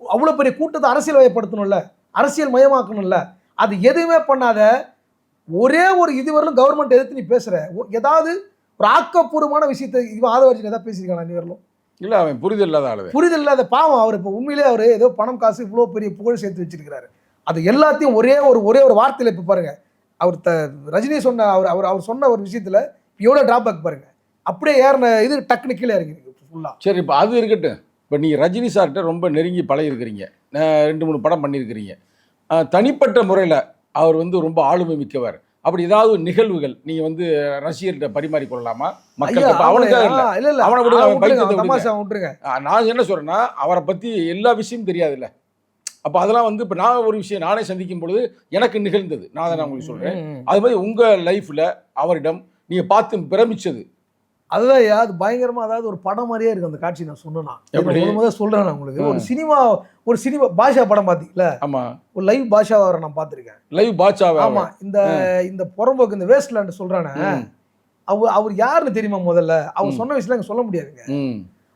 அவ்வளோ பெரிய கூட்டத்தை அரசியல் வயப்படுத்தணும்ல, அரசியல் மயமாக்கணும்ல. அது எதுவுமே பண்ணாத ஒரே ஒரு இதுவரையிலும் கவர்மெண்ட் எதிர்த்து நீ பேசுற ஏதாவது ஒரு ஆக்கப்பூர்வமான விஷயத்தை இவன் ஆதவர்ஜன் ஏதாவது பேசியிருக்காங்க நீ வரலும் இல்லை. அவன் புரிதல் இல்லாத பாவம். அவர் இப்போ உண்மையிலே அவர் ஏதோ பணம் காசு இவ்வளோ பெரிய புகழ் சேர்த்து வச்சிருக்கிறாரு. அது எல்லாத்தையும் ஒரே ஒரு வார்த்தையில் இப்போ பாருங்க, அவர் ரஜினி சொன்ன அவர் சொன்ன ஒரு விஷயத்துல எவ்வளோ டிராபேக் பாருங்க. அப்படியே ஏறின இது டக்குனு கீழே இறங்கிருக்கு ஃபுல்லாக. சரி, இப்போ அது இருக்கட்டும். இப்போ நீங்கள் ரஜினி சார்கிட்ட ரொம்ப நெருங்கி பழகிருக்கிறீங்க, 2-3 படம் பண்ணியிருக்கிறீங்க. தனிப்பட்ட முறையில் அவர் வந்து ரொம்ப ஆளுமை மிக்கவர். அப்படி ஏதாவது நிகழ்வுகள் நீங்க வந்து ரசிகர்கிட்ட பரிமாறிக்கொள்ளலாமா? மக்கள் நான் என்ன சொல்றேன்னா, அவரை பத்தி எல்லா விஷயமும் தெரியாதுல்ல. அப்ப அதெல்லாம் வந்து இப்ப நான் ஒரு விஷயம் நானே சந்திக்கும் பொழுது எனக்கு நிகழ்ந்தது, நான் தான் உங்களுக்கு சொல்றேன். அது மாதிரி உங்க லைஃப்ல அவரிடம் நீங்க பார்த்து பிரமிச்சது அதுதான். அது பயங்கரமா, அதாவது ஒரு படம் மாதிரியே இருக்கு அந்த காட்சி. நான் சொன்னா முதல்ல சொல்றேன் நான் உங்களுக்கு. ஒரு சினிமா பாஷா படம் பாத்தீங்களா? ஆமா, ஒரு லைவ் பாஷா வர நான் பாத்திருக்கேன். லைவ் பாஷா? ஆமா. இந்த புறம்போக்கு, இந்த வேஸ்ட்லேண்ட் சொல்றானே, அவர் யாருன்னு தெரியுமா? முதல்ல அவர் சொன்ன விஷயம் சொல்ல முடியாதுங்க.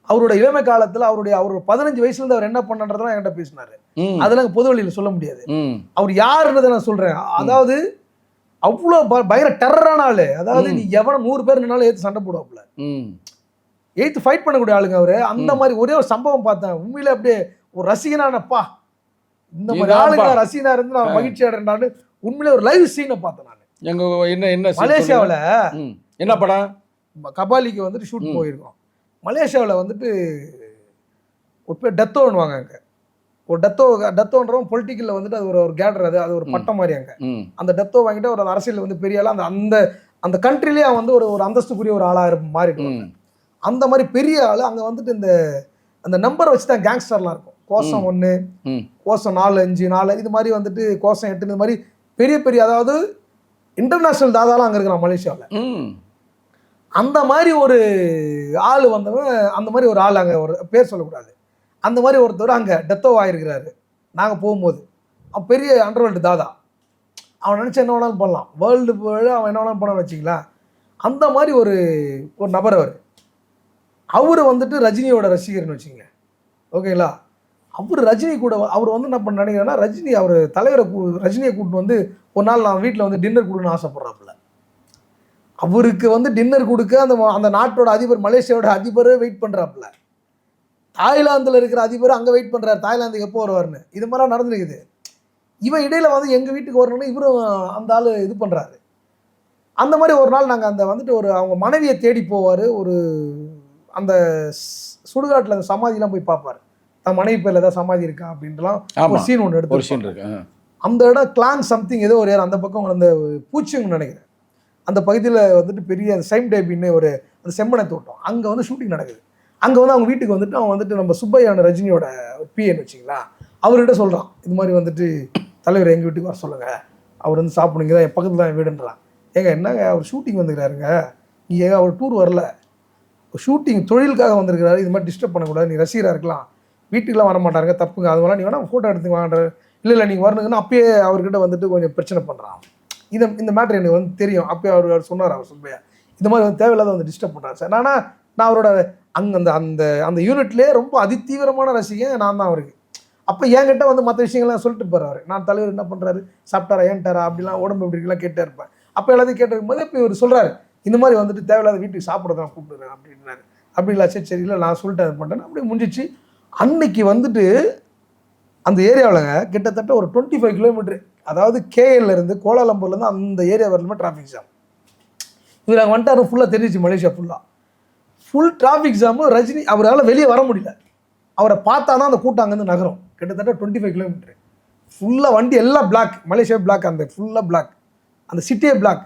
அவரோட இளமை காலத்துல அவரோட 15 வயசுல இருந்து அவர் என்ன பண்ணன்றதெல்லாம் என்கிட்ட பேசினாரு. அதெல்லாம் பொது வழியில சொல்ல முடியாது. அவர் யாருன்றதை நான் சொல்றேன். அதாவது அவ்வளோ பயங்கர டெரரான ஆளு. அதாவது நீ எவன 100 பேர் நின்னாலும் ஏத்து சண்டை போடுவாப்புல, ஏத்து ஃபைட் பண்ணக்கூடிய ஆளுங்க அவரு. அந்த மாதிரி ஒரே ஒரு சம்பவம் பார்த்தேன். உண்மையில அப்படியே ஒரு ரசிகனானப்பா, இந்த மாதிரி ஆளுங்க ரசிகனா இருந்து நான் மகிழ்ச்சி அடைறான்னு உண்மையில ஒரு லைவ் சீனை பார்த்தேன் நான். என்ன மலேசியாவில் என்ன படம், கபாலிக்கு வந்துட்டு ஷூட் போயிருக்கோம். மலேசியாவில் வந்துட்டு ஒரு பேர் டெத்தோன்னுவாங்க. அங்கே ஒரு டெத்தோன்றவன் பொலிட்டிக்கலில் வந்துட்டு அது ஒரு கேடர், அது ஒரு பட்டம் மாதிரி அங்கே. அந்த டெத்தோ வாங்கிட்டு ஒரு அரசியல் வந்து பெரிய ஆள், அந்த அந்த கண்ட்ரிலேயே அவன் வந்து ஒரு அந்தஸ்துக்குரிய ஒரு ஆளாக மாறிடுவாங்க. அந்த மாதிரி பெரிய ஆள் அங்கே வந்துட்டு அந்த நம்பரை வச்சு தான் கேங்ஸ்டர்லாம் இருக்கும். கோசம் 1, கோசம் 4, 5, 4 இது மாதிரி வந்துட்டு கோசம் 8 இது மாதிரி பெரிய பெரிய, அதாவது இன்டர்நேஷ்னல் தாதாலாம் அங்கே இருக்கிறான் மலேசியாவில். அந்த மாதிரி ஒரு ஆள் வந்தவன், அந்த மாதிரி ஒரு ஆள் அங்கே, ஒரு பேர் சொல்லக்கூடாது, அந்த மாதிரி ஒருத்தர் அங்கே டெத்தோ ஆகிருக்கிறாரு. நாங்கள் போகும்போது அவன் பெரிய அண்டர்வேல்டு தாதா, அவன் நினச்சா என்ன வேணாலும் பண்ணலாம், வேர்ல்டு அவன் என்ன வேணாலும் பண்ண வச்சிங்களேன். அந்த மாதிரி ஒரு நபர் அவர் வந்துட்டு ரஜினியோட ரசிகர்னு வச்சுங்க, ஓகேங்களா. அவர் ரஜினி கூட அவர் வந்து என்ன பண்ண நினைக்கிறேன்னா, ரஜினி அவர் தலைவரை ரஜினியை கூப்பிட்டு வந்து ஒரு நாள் நான் வீட்டில் வந்து டின்னர் கொடுன்னு ஆசைப்படுறாப்புல. அவருக்கு வந்து டின்னர் கொடுக்க அந்த நாட்டோட அதிபர், மலேசியாவோட அதிபர் வெயிட் பண்ணுறாப்புல. தாய்லாந்தில் இருக்கிற அதிபர் அங்கே வெயிட் பண்ணுறாரு, தாய்லாந்துக்கு எப்போ வருவார்னு. இது மாதிரிலாம் நடந்துருக்குது. இவன் இடையில வந்து எங்கள் வீட்டுக்கு வரணும்னு இவரும் அந்த ஆள் இது பண்ணுறாரு. அந்த மாதிரி ஒரு நாள் நாங்கள் அந்த வந்துட்டு அவங்க மனைவியை தேடி போவார். அந்த சுடுகாட்டில் அந்த சமாதிலாம் போய் பார்ப்பார், தன் மனைவி பேரில் ஏதாவது சமாதி இருக்கா அப்படின்ட்டுலாம் ஒரு சீன் ஒன்று எடுத்து. அந்த இடம் கிளாங் சம்திங் ஏதோ ஒரு ஏர் அந்த பக்கம் அந்த பூச்சிங்கன்னு நினைக்கிறேன். அந்த பகுதியில் வந்துட்டு பெரிய அந்த சைம் டேபின்னு அந்த செம்மனை தோட்டம், அங்கே வந்து ஷூட்டிங் நடக்குது. அங்கே வந்து அவங்க வீட்டுக்கு வந்துட்டு அவன் வந்துட்டு நம்ம சுப்பையான ரஜினியோட பிஏன்னு வச்சிங்களா, அவர்கிட்ட சொல்கிறான், இது மாதிரி வந்துட்டு தலைவர் எங்கள் வீட்டுக்கு வர சொல்லுங்கள், அவர் வந்து சாப்பிடுங்க தான், என் பக்கத்தில் தான் என் வீடுன்றான். ஏங்க என்னங்க அவர் ஷூட்டிங் வந்துருக்காருங்க, நீ ஏங்க அவர் டூர் வரல, ஷூட்டிங் தொழிலுக்காக வந்திருக்கிறாரு, இது மாதிரி டிஸ்டர்ப் பண்ணக்கூடாது, நீ ரசிகராக இருக்கலாம், வீட்டுக்கெலாம் வர மாட்டாருங்க, தப்புங்க, அதுவெல்லாம் நீ வேணால் ஃபோட்டோ எடுத்து வாங்குறாரு. இல்லை நீங்கள் வரணுங்கன்னு அப்பயே அவர்கிட்ட வந்துட்டு கொஞ்சம் பிரச்சனை பண்ணுறான். இந்த மேட்ரு எனக்கு வந்து தெரியும். அப்பயே அவர் சொன்னார், அவர் சுப்பையா இந்த மாதிரி வந்து தேவையில்லாத வந்து டிஸ்டர்ப் பண்ணுறாரு சார். நான் அவரோட அந்த அந்த அந்த யூனிட்லேயே ரொம்ப அதிதீவிரமான ரசிகன் நான் தான் அவருக்கு. அப்போ என்கிட்ட வந்து மற்ற விஷயங்கள்லாம் சொல்லிட்டு போகிறாரு, நான் தலைவர் என்ன பண்ணுறாரு, சாப்பிட்டாரா, ஏன்ட்டாரா, அப்படிலாம் உடம்பு எப்படி இருக்கலாம் கேட்டே இருப்பேன். அப்போ எல்லாத்தையும் கேட்டிருக்கும் போது இப்போ இவர் சொல்கிறாரு, இந்த மாதிரி வந்துட்டு தேவையில்லாத வீட்டுக்கு சாப்பிட தான் கூப்பிடுறேன் அப்படின்னாரு. அப்படி இல்லை, சரி இல்லை நான் சொல்லிட்டு அது பண்ணிட்டேன், அப்படியே முடிஞ்சிச்சு. அன்னைக்கு வந்துட்டு அந்த ஏரியாவில்ங்க கிட்டத்தட்ட ஒரு 25 கிலோமீட்டர், அதாவது கேஎல்லேருந்து கோலாலம்பூர்லேருந்து அந்த ஏரியா வரலுமே டிராஃபிக் ஜாம். இவர் அங்கே வந்துட்டார், ஃபுல்லாக தெரிஞ்சிச்சு Malaysia full traffic jam. Rajini அவரால் வெளியே வர முடியல, அவரை பார்த்தா தான் அந்த கூட்டம் அங்கேருந்து நகரும். கிட்டத்தட்ட 25 கிலோமீட்டர் ஃபுல்லாக வண்டி எல்லாம் பிளாக், மலேசியா பிளாக், அந்த ஃபுல்லாக பிளாக், அந்த சிட்டியே பிளாக்.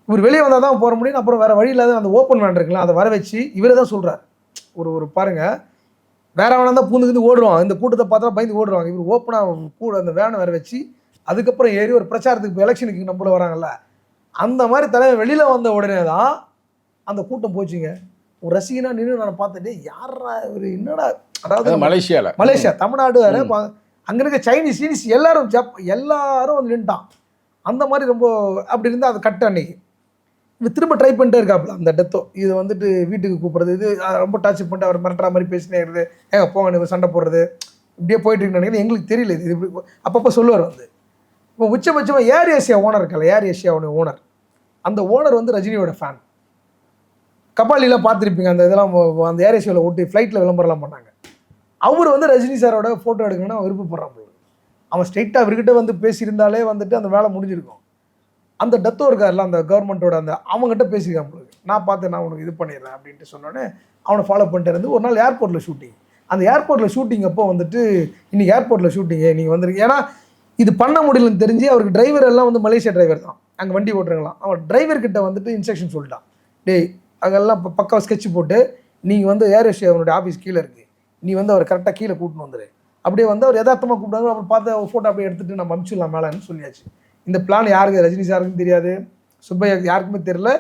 இவர் வெளியே வந்தால் தான் போக முடியும். அப்புறம் வேறு வழி இல்லாத அந்த ஓப்பன் வேன் இருக்குல்ல, அதை வர வச்சு இவரே தான் சொல்கிறார், ஒரு பாருங்கள், வேற வேணா தான் பூந்துக்கிட்டு ஓடுவான், இந்த கூட்டத்தை பார்த்தா பயந்து ஓடுவாங்க, இவர் ஓப்பனாக கூட அந்த வேனை வர வச்சு அதுக்கப்புறம் ஏறி ஒரு பிரச்சாரத்துக்கு இப்போ எலெக்ஷனுக்கு நம்மள வராங்கல்ல, அந்த மாதிரி தலைவர் வெளியில் வந்த உடனே தான் அந்த கூட்டம் போச்சுங்க. ஒரு ரசிகனா நின்று நான் பார்த்துட்டு, யாரா இவர், என்னடா, அதாவது மலேசியா தமிழ்நாடு வேறு, அங்கே இருக்க சைனீஸ் எல்லாரும் எல்லாரும் வந்து நின்ட்டான். அந்த மாதிரி ரொம்ப அப்படி இருந்தால் அது கட்ட அன்னைக்கு இது திரும்ப ட்ரை பண்ணிட்டே இருக்காப்புல அந்த டெத்தோ. இது வந்துட்டு வீட்டுக்கு கூப்பிட்றது, இது ரொம்ப டார்ச் பண்ணிட்டு அவர் மிரட்டுற மாதிரி பேசினே இருக்குது, ஏங்க போங்க சண்டை போடுறது, இப்படியே போயிட்டு இருக்குன்னு நினைக்கிறேன். எங்களுக்கு தெரியல இது இப்படி அப்பப்போ சொல்லுவார் வந்து. இப்போ உச்சபட்சமாக ஏர் ஏசியா ஓனர் இருக்கல, ஏர் ஏசியாவோட ஓனர், அந்த ஓனர் வந்து ரஜினியோட ஃபேன். கபாலிலாம் பார்த்துருப்பீங்க, அந்த இதெல்லாம் அந்த ஏர் ஏசியாவில் ஓட்டி ஃப்ளைட்டில் விளம்பரம்லாம் பண்ணாங்க. அவர் வந்து ரஜினி சாரோட ஃபோட்டோ எடுக்கணும்னு விருப்பப்படுறான். அவன் ஸ்ட்ரெயிட்டாக அவர்கிட்ட வந்து பேசியிருந்தாலே வந்துட்டு அந்த வேலை முடிஞ்சிருக்கும். அந்த டெத்தோ இருக்கார்ல, அந்த கவர்மெண்ட்டோட அந்த அவங்ககிட்ட பேசியிருக்கான் உங்களுக்கு, நான் பார்த்து நான் உனக்கு இது பண்ணிடுறேன் அப்படின்ட்டு சொன்னோடனே அவனை ஃபாலோ பண்ணிட்டு இருந்து ஒரு நாள் ஏர்போர்ட்டில் ஷூட்டிங். அந்த ஏர்போர்ட்டில் ஷூட்டிங் அப்போ வந்துட்டு, இன்றைக்கி ஏர்போர்ட்டில் ஷூட்டிங்கு நீங்கள் வந்துருக்கு, ஏன்னா இது பண்ண முடியலன்னு தெரிஞ்சு அவருக்கு டிரைவர் எல்லாம் வந்து மலேசியா டிரைவர் தான், அங்கே வண்டி ஓட்டுறங்களாம். அவன் டிரைவர்கிட்ட வந்துட்டு இன்ஸ்ட்ரக்ஷன் சொல்லிட்டான், டேய் அங்கெல்லாம் இப்போ பக்காவாக ஸ்கெட்ச் போட்டு நீங்கள் வந்து ஏர் ஏசியா அவனுடைய ஆஃபீஸ் கீழே இருக்குது, நீ வந்து அவர் கரெக்டாக கீழே கூட்டின்னு வந்துடு, அப்படியே வந்து அவர் யதார்த்தமாக கூப்பிட்டாங்க, அப்புறம் பார்த்து அவர் ஃபோட்டோ அப்படியே எடுத்துகிட்டு நம்ம அனுப்பிச்சிடலாம் மேலேன்னு சொல்லியாச்சு. இந்த பிளான் யாருக்கு, ரஜினி சாருக்கும் தெரியாது, சுப்பையா யாருக்குமே தெரியல.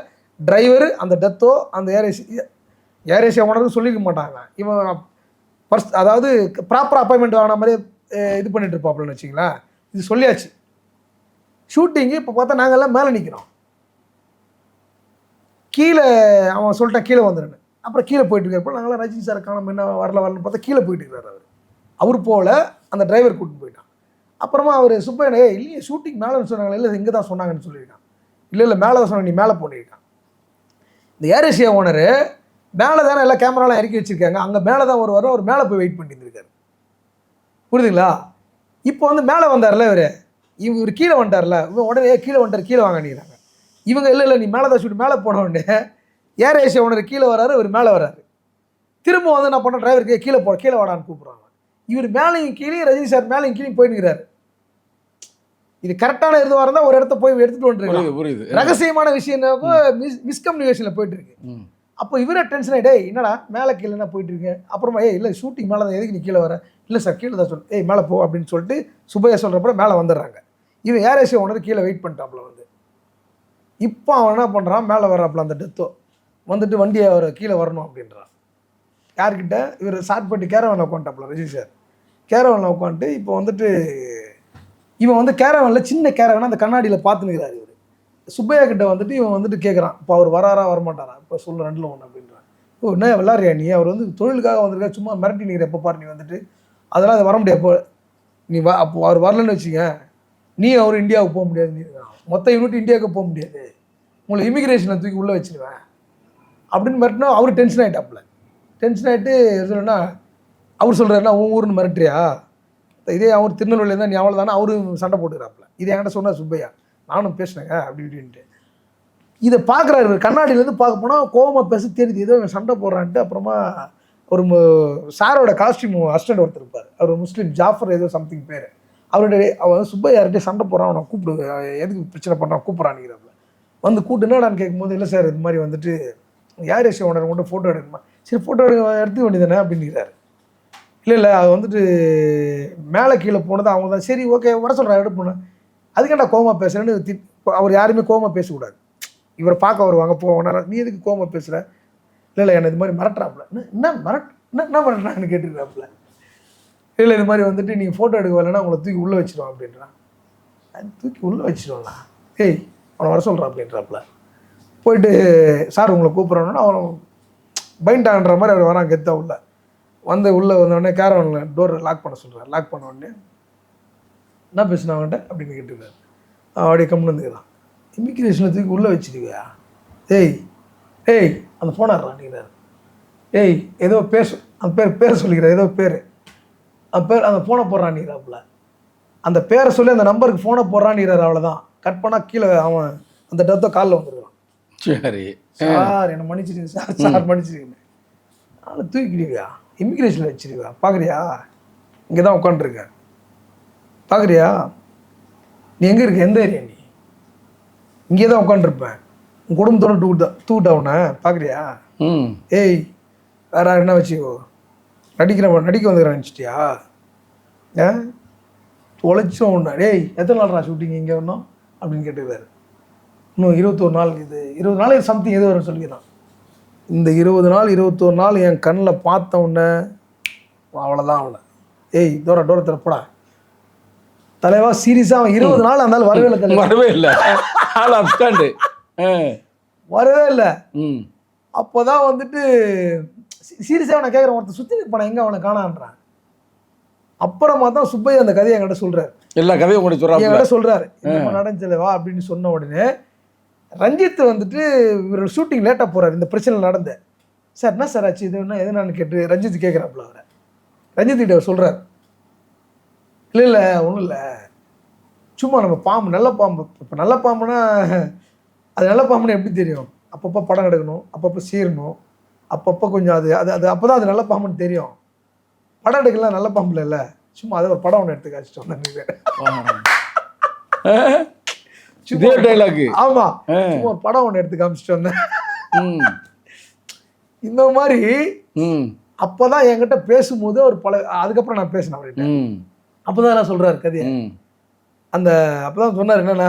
டிரைவர், அந்த டெத்தோ, அந்த ஏர் ஏசியா ஓனருக்கு சொல்லிக்க மாட்டாங்க. இவன் ஃபர்ஸ்ட் அதாவது ப்ராப்பர் அப்பாயின்மெண்ட் வாங்கின மாதிரி இது பண்ணிட்டு இருப்பாப்புலன்னு வச்சிங்களேன். இது சொல்லியாச்சு. ஷூட்டிங்கு இப்போ பார்த்தா நாங்கள்லாம் மேலே நிற்கிறோம், கீழே அவன் சொல்லிட்டான் கீழே வந்துடுன்னு. அப்புறம் கீழே போயிட்டு இருக்கிறப்போ நாங்களாம் ரஜினி சாரை காணோம், என்ன வரலன்னு பார்த்தா கீழே போயிட்டு இருக்கிறார் அவர் போல் அந்த டிரைவர் கூப்பிட்டு போயிட்டான். அப்புறமா அவர் சுப்பையனே, இல்லையே ஷூட்டிங் மேலேன்னு சொன்னாங்களே, இல்லை இங்கே தான் சொன்னாங்கன்னு சொல்லியிருக்கான். இல்லை மேலே தான் சொன்னாங்க, நீ மேலே போனிருக்கான். இந்த ஏர் ஏசியா ஓனரு மேலே தானே எல்லாம் கேமராலாம் இறக்கி வச்சுருக்காங்க, அங்கே மேலே தான் வருவார், அவர் மேலே போய் வெயிட் பண்ணிட்டு இருக்காரு. புரியுதுங்களா? இப்போ வந்து மேலே வந்தார்ல இவர் கீழே வந்துட்டார்ல, இவன் உடனே கீழே வந்துட்டார், கீழே வாங்க நினைக்கிறாங்க இவங்க. இல்லை நீ மேலே தான் ஷூட், மேலே போன உடனே ஏர் ஏசியா ஓனர் கீழே வராரு, இவர் மேலே வராரு. திரும்ப வந்து என்ன பண்ண, டிரைவருக்கு கீழே வாடான்னு கூப்பிட்றாங்க. இவர் மேலையும் கீழே ரஜினி சார் மேலையும் கீழே போயிடுகிறாரு. இது கரெக்டான இதுவாக இருந்தால் ஒரு இடத்த போய் எடுத்துகிட்டு வந்துருக்காங்க. புரியுது. ரகசியமான விஷயம் மிஸ்கம்யூனிகேஷனில் போயிட்டு இருக்கு. அப்போ இவரே டென்ஷன் ஆகிட்டே என்னடா மேலே கீழே போயிட்டு இருக்கு. அப்புறமா இல்லை ஷூட்டிங் மேலே தான், எதுக்கு நீ கீழே வர? இல்லை சார் கீழே தான் சொல்லு. மேலே போ அப்படின்னு சொல்லிட்டு சுப்பையா சொல்கிறப்ப மேலே வந்துடுறாங்க. இவன் ஏர் ஏசியா ஓனர் கீழே வெயிட் பண்ணிட்டாப்புல வந்து. இப்போ அவன் என்ன பண்ணுறான், மேலே வர்றாப்புல அந்த டெத்தோ வந்துட்டு வண்டியை அவர் கீழே வரணும் அப்படின்றான். யார்கிட்ட? இவர் சாட்பட்டி கேரவனில் உட்காந்துட்டாப்புல ரஜினி சார். கேரவனில் உட்காந்துட்டு இப்போ வந்துட்டு இவன் வந்து கேரவனில் சின்ன கேரவனை அந்த கண்ணாடியில் பார்த்துனுக்கிறார். இவர் சுப்பையா கிட்ட வந்துட்டு இவன் வந்துட்டு கேட்குறான், இப்போ அவர் வராரா வரமாட்டாரா, இப்போ சொல்ல 2ல் 1 அப்படின்றான். ஓ என்ன விளாட்றியா நீ? அவர் வந்து தொழிலுக்காக வந்திருக்கா, சும்மா மிரட்டி நிற்கிற எப்போ பாரு நீ வந்துட்டு, அதெல்லாம் அது வர முடியாது. இப்போ நீ அப்போ அவர் வரலன்னு வச்சுக்க, நீ அவர் இந்தியாவுக்கு போக முடியாது, நீ மொத்த யூனிட் இந்தியாவுக்கு போக முடியாது, உங்களை இமிக்ரேஷனை தூக்கி உள்ளே வச்சுருவேன் அப்படின்னு மிரட்டினா அவர் டென்ஷன் ஆகிட்டாப்புல. டென்ஷன் ஆகிட்டு சொல்லணும்னா அவர் சொல்கிறாருன்னா உன் ஊருன்னு மிரட்டுறியா, இதே அவர் திருநெல்வேலியில் தான் நீ அவ்வளோ தானே அவரு சண்டை போட்டுக்கிறாப்புல. இது என்கிட்ட சொன்னார் சுப்பையா, நானும் பேசினேங்க அப்படி இப்படின்ட்டு. இதை பார்க்குறாரு கண்ணாடியிலேருந்து பார்க்க போனால் கோவமாக பேச தெரியுது, ஏதோ சண்டை போடுறான்ட்டு. அப்புறமா ஒரு சாரோட காஸ்டியூம் அசிஸ்டன்ட் ஒருத்தர் இருப்பார், அவர் முஸ்லீம், ஜாஃபர் ஏதோ சம்திங் பேர். அவருடைய அவன் சுப்பையார்கிட்டே சண்டை போடுறான், அவனை கூப்பிடு, எதுக்கு பிரச்சனை பண்ணுறான் கூப்பிட்றான்ங்கிறப்ப வந்து கூட்டுனாடான்னு கேட்கும்போது, இல்லை சார் இது மாதிரி வந்துட்டு ஏர் ஏசியா ஓனர் மட்டும் ஃபோட்டோ எடுக்கணுமா. சரி ஃபோட்டோ எடுத்துக்க வேண்டியதானே அப்படிங்கிறாரு. இல்லை அது வந்துட்டு மேலே கீழே போனது அவங்க தான். சரி ஓகே வர சொல்கிறேன் எடுப்போனேன். அதுக்கேண்டா கோமா பேசுகிறேன்னு அவர் யாருமே கோமா பேசக்கூடாது. இவரை பார்க்க வருவாங்க போவாங்க, நீ எதுக்கு கோமா பேசுகிற? இல்லை என்ன இது மாதிரி மிரட்டுறாப்புல. என்ன மிரட்டுறான்னு கேட்டுக்கிறாப்புல. இல்லை இது மாதிரி வந்துட்டு நீங்கள் ஃபோட்டோ எடுக்க வரலன்னா உங்களை தூக்கி உள்ளே வச்சிடுவோம் அப்படின்றான். தூக்கி உள்ளே வச்சிடுவோம்ண்ணா, அவனை வர சொல்கிறான் அப்படின்றாப்புல. போயிட்டு சார் உங்களை கூப்பிட்றோன்னா அவன் பைண்டான்ற மாதிரி அவர் வரான் கெத்தா உள்ள வந்து உள்ளே வந்தோடனே கேரவனில் டோரை லாக் பண்ண சொல்கிறார். லாக் பண்ண உடனே என்ன பேசுனா அவன்கிட்ட அப்படின்னு கேட்டுருக்காரு. அப்படியே கம்முன்னு வந்துக்கிறான். இமிக்ரேஷனில் தூக்கி உள்ளே வச்சுருவியா? அந்த ஃபோனாடுறான் நீங்கிறார். ஏதோ அந்த பேரை சொல்லிக்கிறார், ஏதோ பேர் அந்த ஃபோனை போடுறான் நீங்கிறாப்புல. அந்த பேரை சொல்லி அந்த நம்பருக்கு ஃபோனை போடுறான் நீங்கிறார். அவ்வளோதான். கட் பண்ணால் கீழே அவன் அந்த டெத்தோ காலில் வந்துடுவான். சரி சார் என்னை மன்னிச்சிருங்க சார் மன்னிச்சிருக்கேன். அதனால் தூக்கிடுவியா, இமிக்ரேஷனில் வச்சிருவியா, பார்க்குறியா இங்கே தான் உட்காந்துருக்க, பார்க்குறியா நீ எங்கே இருக்க, எந்த ஏரியா, நீ இங்கே தான் உட்காந்துருப்பேன், உன் குடும்பத்தோட தூக்கிட்டவன பார்க்குறியா, வேற என்ன வச்சுக்கோ, நடிக்க வந்துக்கிறேன் நினச்சிட்டியா, தொலைச்சோம் ஒன்றா. எத்தனை நாள்ரா ஷூட்டிங் இங்கே வரணும் அப்படின்னு கேட்டுக்கிறாரு. இன்னும் 21 நாள், இது 20 நாள் சம்திங் எது வரும்னு சொல்லிக்கிறான். இந்த 20 நாள் 21 நாள் என் கண்ணில் பார்த்த உடனே அவ்வளோதான் அவனை. டோரத்தில் போடா தலைவா சீரியஸாக அவன் 20 நாள் அந்த வரவே இல்லை, வரவே இல்லை, வரவே இல்லை. அப்போதான் வந்துட்டு சீரியஸாக அவனை கேட்குறேன், ஒருத்தர் சுற்றி நிற்பான எங்கே அவனை காணான்றான். அப்புறமா தான் சுப்பையா அந்த கதையை என்கிட்ட சொல்கிறார். எல்லா கதையும் என்கிட்ட சொல்கிறாரு நடந்துச்சலவா அப்படின்னு சொன்ன உடனே ரஞ்சித் வந்துட்டு இவரோட ஷூட்டிங் லேட்டாக போகிறார். இந்த பிரச்சனை நடந்த சார் என்ன சார் ஆச்சு இது என்ன எதுனான்னு கேட்டு ரஞ்சித் கேட்குறாப்புல. அவரை ரஞ்சித் கிட்ட அவர் சொல்கிறார், இல்லை ஒன்றும் இல்லை, சும்மா நம்ம பாம்பு நல்ல பாம்பு, இப்போ நல்ல பாம்புனா அது நல்ல பாம்புன்னு எப்படி தெரியும், அப்பப்போ படம் எடுக்கணும், அப்பப்போ சீரணும், அப்பப்போ கொஞ்சம் அது அது அது அப்போ தான் அது நல்ல பாம்புன்னு தெரியும், படம் எடுக்கலாம் நல்ல பாம்புல இல்லை, சும்மா அதை ஒரு படம் ஒன்று எடுத்து காமிச்சிட்டோம். ஆமா சும்மா ஒரு படம் ஒன்று எடுத்து காமிச்சிட்டு வந்தேன். இந்த மாதிரி அப்போதான் என்கிட்ட பேசும்போது ஒரு அதுக்கப்புறம் நான் பேசினேன் அவர்கிட்ட. அப்போதான் நான் சொல்றாரு கதையை. அந்த அப்போதான் சொன்னார் என்னன்னா,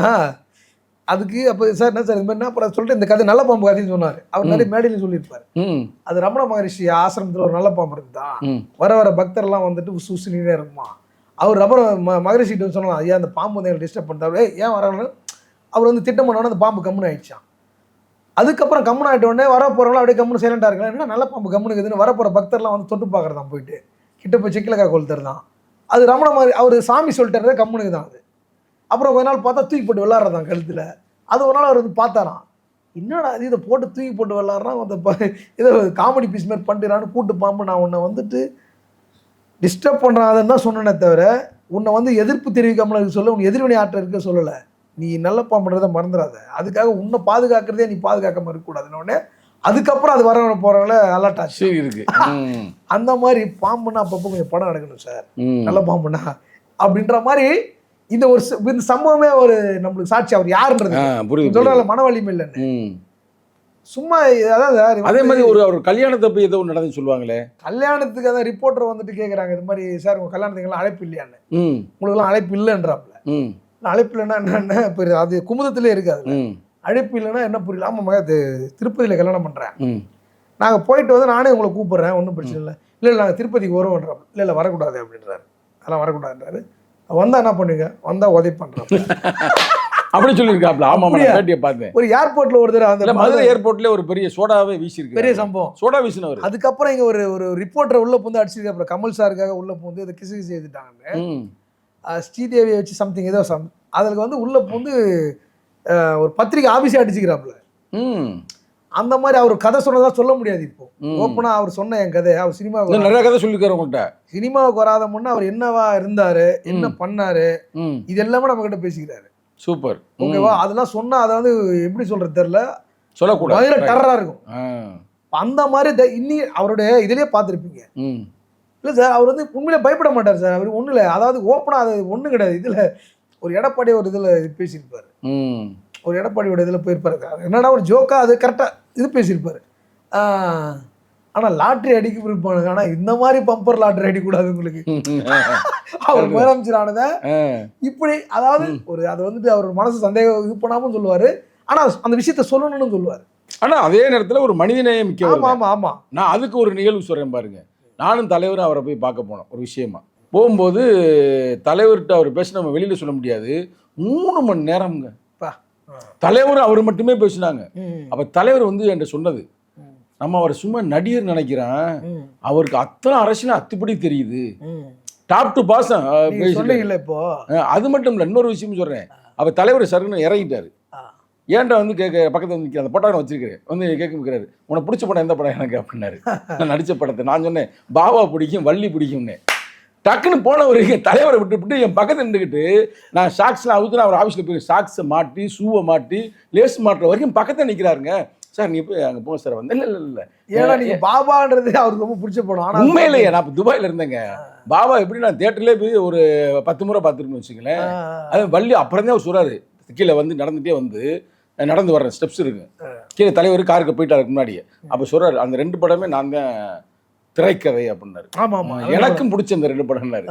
அதுக்கு அப்போ சார் என்ன சார் இந்த மாதிரி அப்புறம் சொல்லிட்டு இந்த கதை நல்ல பாம்பு கதைன்னு சொன்னார். அவர் நிறைய மேடையில சொல்லியிருப்பாரு. அது ரமண மகரிஷி ஆசிரமத்தில் ஒரு நல்ல பாம்பு இருக்குதான், வர பக்தர்லாம் வந்துட்டு சூசினே இருக்குமா. அவர் ரமண மகரிஷிட்டு சொன்னாலும் ஐயா அந்த பாம்பு வந்து எங்களை டிஸ்டர்ப் பண்ணுறாரு, ஏன் வரணும் அவர் வந்து திட்டம் பண்ணோன்னே அந்த பாம்பு கம்முன்னு ஆயிடுச்சான். அதுக்கப்புறம் கம்முன்னு ஆகிட்ட உடனே வர போகிறவங்களும் அப்படியே கம்முன்னு சைலண்டாக இருக்கலாம். என்ன நல்ல பாம்பு கம்முனுக்குதுன்னு வரப்போகிற பக்தர்லாம் வந்து தொட்டு பார்க்குறதான் போயிட்டு கிட்ட போய் சிக்கலக்கா கொளுத்தர் தான் அது ரமண மாதிரி அவர் சாமி சொல்லிட்டு கம்முனுக்கு தான் அது. அப்புறம் கொஞ்ச நாள் பார்த்தா தூக்கி போட்டு விளாட்றதான் கழுத்தில். அது ஒரு நாள் அவர் வந்து பார்த்தாராம், என்னடா அது இதை போட்டு தூக்கி போட்டு விளாட்றான், அந்த ஏதோ காமெடி பீஸ் மாதிரி பண்ணுறான்னு கூட்டு பாம்பு நான் உன்னை வந்துட்டு டிஸ்டர்ப் பண்ணுறாதுன்னு தான் சொன்னேனே தவிர உன்னை வந்து எதிர்ப்பு தெரிவிக்காமல் இருக்க சொல்ல, உன் எதிர்வினை ஆற்ற இருக்க சொல்லலை. நீ நல்ல பாம்புன்றதை மறந்துடாத, அதுக்காக உன்னை பாதுகாக்கிறதே நீ பாதுகாக்காமல் இருக்கக்கூடாதுன்னு. அதுக்கப்புறம் அது வர போறவங்கள அலர்ட் ஆச்சு. சரி இருக்கு. அந்த மாதிரி பாம்புன்னா அப்பப்போ கொஞ்சம் படம் எடுக்கணும் சார், நல்ல பாம்புன்னா அப்படின்ற மாதிரி இந்த ஒரு இந்த சம்பவமே ஒரு நம்மளுக்கு சாட்சி. அவர் யாருன்றது சொல்றாங்க, மன வலிமை இல்லைன்னு சும்மா. அதாவது அதே மாதிரி ஒரு கல்யாணத்தை போய் ஏதோ நடந்து சொல்லுவாங்களே, கல்யாணத்துக்கு அதான் ரிப்போர்ட்டர் வந்துட்டு கேட்குறாங்க, இது மாதிரி சார் உங்க கல்யாணத்துக்கு அழைப்பு இல்லையான்னு. உங்களுக்குலாம் அழைப்பு இல்லைன்றாப்புல. அழைப்பு இல்லைன்னா என்ன புரியுது, அது குமுதத்திலே இருக்காது. அழைப்பு இல்லைன்னா என்ன புரியல. ஆமாம் அது திருப்பதியில் கல்யாணம் பண்ணுறேன், நாங்கள் போயிட்டு வந்து நானே உங்களை கூப்பிட்றேன், ஒன்றும் பிரச்சனை இல்லை. இல்லை நாங்கள் திருப்பதிக்கு வருவோன்றாப்பு. இல்லை வரக்கூடாது அப்படின்றாரு. அதெல்லாம் வரக்கூடாதுன்றாரு. வந்தால் என்ன பண்ணுவீங்க, வந்தால் உதவி பண்ணுறோம் அப்படி சொல்லியிருக்காப்ல. ஆமாம், பேட்டியை பார்த்தேன். ஒரு ஏர்போர்ட்டில் ஒரு தடவை அந்த மதுரை ஏர்போர்ட்லேயே ஒரு பெரிய சோடாவே வீசியிருக்கு, பெரிய சம்பவம், சோடா வீசினவர். அதுக்கப்புறம் இங்கே ஒரு ரிப்போர்ட்டரை உள்ளே பூந்து அடிச்சிருக்கு. அப்புறம் கமல் சாருக்காக உள்ளே பூந்து இதை கிசு கிசு எழுதிட்டாங்க. ஸ்ரீதேவியை வச்சு சம்திங் ஏதோ அதுக்கு வந்து உள்ளே பூந்து ஒரு பத்திரிக்கை ஆஃபீஸே அடிச்சுக்கிறாப்புல. அந்த மாதிரி அவர் கதை சொன்னதா சொல்ல முடியாது. இப்போ ஓப்பனா அவர் சொன்ன என் கதை, அவர் சினிமாவுக்கு நிறைய கதை சொல்லிருக்காரு உங்கள்கிட்ட. சினிமாவுக்கு வராத முன்னா அவர் என்னவா இருந்தாரு, என்ன பண்ணாரு, இது எல்லாமே நம்ம கிட்ட பேசிக்கிறாரு. சூப்பர், ஓகேவா? அதெல்லாம் சொன்னா அதை வந்து எப்படி சொல்றது தெரியல, சொல்லக்கூடாது, டெரரா இருக்கும். அந்த மாதிரி இன்னி அவருடைய இதுலயே பார்த்துருப்பீங்க. இல்லை சார், அவர் வந்து உண்மையிலே பயப்பட மாட்டார் சார். அவர் ஒன்றும் இல்லை, அதாவது ஓப்பனா அது ஒன்றும் கிடையாது. இதில் ஒரு எடப்பாடி ஒரு இதில் பேசியிருப்பார், ஒரு எடப்பாடியோட இதில் போயிருப்பாரு. என்னடா ஒரு ஜோக்கா அது கரெக்டாக இது பேசியிருப்பார். ஆனால் லாட்ரி அடிக்க போயிருப்பானுங்க. ஆனால் இந்த மாதிரி பம்பர் லாட்ரி அடிக்கூடாது உங்களுக்கு. அவர் முதலமைச்சரானத இப்படி, அதாவது ஒரு அது வந்துட்டு அவர் மனசு சந்தேகம் இது பண்ணாமல் சொல்லுவார். ஆனால் அந்த விஷயத்த சொல்லணும்னு சொல்லுவார். ஆனால் அதே நேரத்தில் ஒரு மனிதநேயம் மிக்க. ஆமாம் ஆமாம் ஆமாம். நான் அதுக்கு ஒரு நிகழ்வு சொல்கிறேன் பாருங்க. நானும் தலைவரும் அவரை போய் பார்க்க போனோம் ஒரு விஷயமா. போகும்போது தலைவர்கிட்ட அவர் பேச நம்ம வெளியில் சொல்ல முடியாது. 3 மணி நேரம்ங்க தலைவர் அவர் மட்டுமே பேசினாங்க. அப்ப தலைவர் வந்து என்கிட்ட சொன்னது, நம்ம அவர் சும்மா நடிகர் நினைக்கிறேன், அவருக்கு அத்தனை அரசியல் அத்துப்படி தெரியுது, டாப் டு பாசம். இப்போ அது மட்டும் இல்லை, இன்னொரு விஷயம் சொல்றேன். அப்ப தலைவர் சருன்னு இறங்கிட்டாரு. ஏன்டா வந்து பக்கத்தில் வந்து நிற்கிற அந்த படம் வச்சிருக்கிறேன் வந்து கேட்கிறாரு, உனக்கு பிடிச்ச படம் எந்த படம் எனக்கு அப்படின்னாரு. நான் நடித்த படத்தை நான் சொன்னேன், பாபா பிடிக்கும், வள்ளி பிடிக்கும்னு. டக்குன்னு போனவருக்கு தலைவரை விட்டு என் பக்கத்தில் நின்றுக்கிட்டு நான் ஷாக்ஸ்லாம் அவுத்து அவர் ஆஃபீஸில் போய் ஷாக்ஸை மாட்டி ஷூவை மாட்டி லேஸ் மாட்டுற வரைக்கும் பக்கத்தில் நிற்கிறாருங்க. சார் நீ போய் அங்கே போங்க சார். வந்து இல்லை ஏன்னா நீங்கள் பாபான்றது அவருக்கு ரொம்ப பிடிச்ச படம். ஆனால் உண்மையிலேயே நான் இப்போ துபாயில் இருந்தேங்க. பாபா எப்படி நான் தேட்டர்லேயே போய் ஒரு 10 முறை பார்த்துருக்கேன்னு வச்சுங்களேன். அது வள்ளி அப்புறம் தான் அவர் சொல்கிறாரு, கீழே வந்து நடந்துகிட்டே வந்து நடந்து வர்ற ஸ்டெப்ஸ் இருக்கு, கீழே தலைவர் காருக்கு போயிட்டாருக்கு முன்னாடியே. அப்போ சொல்கிறாரு, அந்த 2 படமே நான் தான் திரைக்கதை அப்படின்னாரு. ஆமா ஆமா, எனக்கும் பிடிச்ச இந்த 2 படம்னாரு.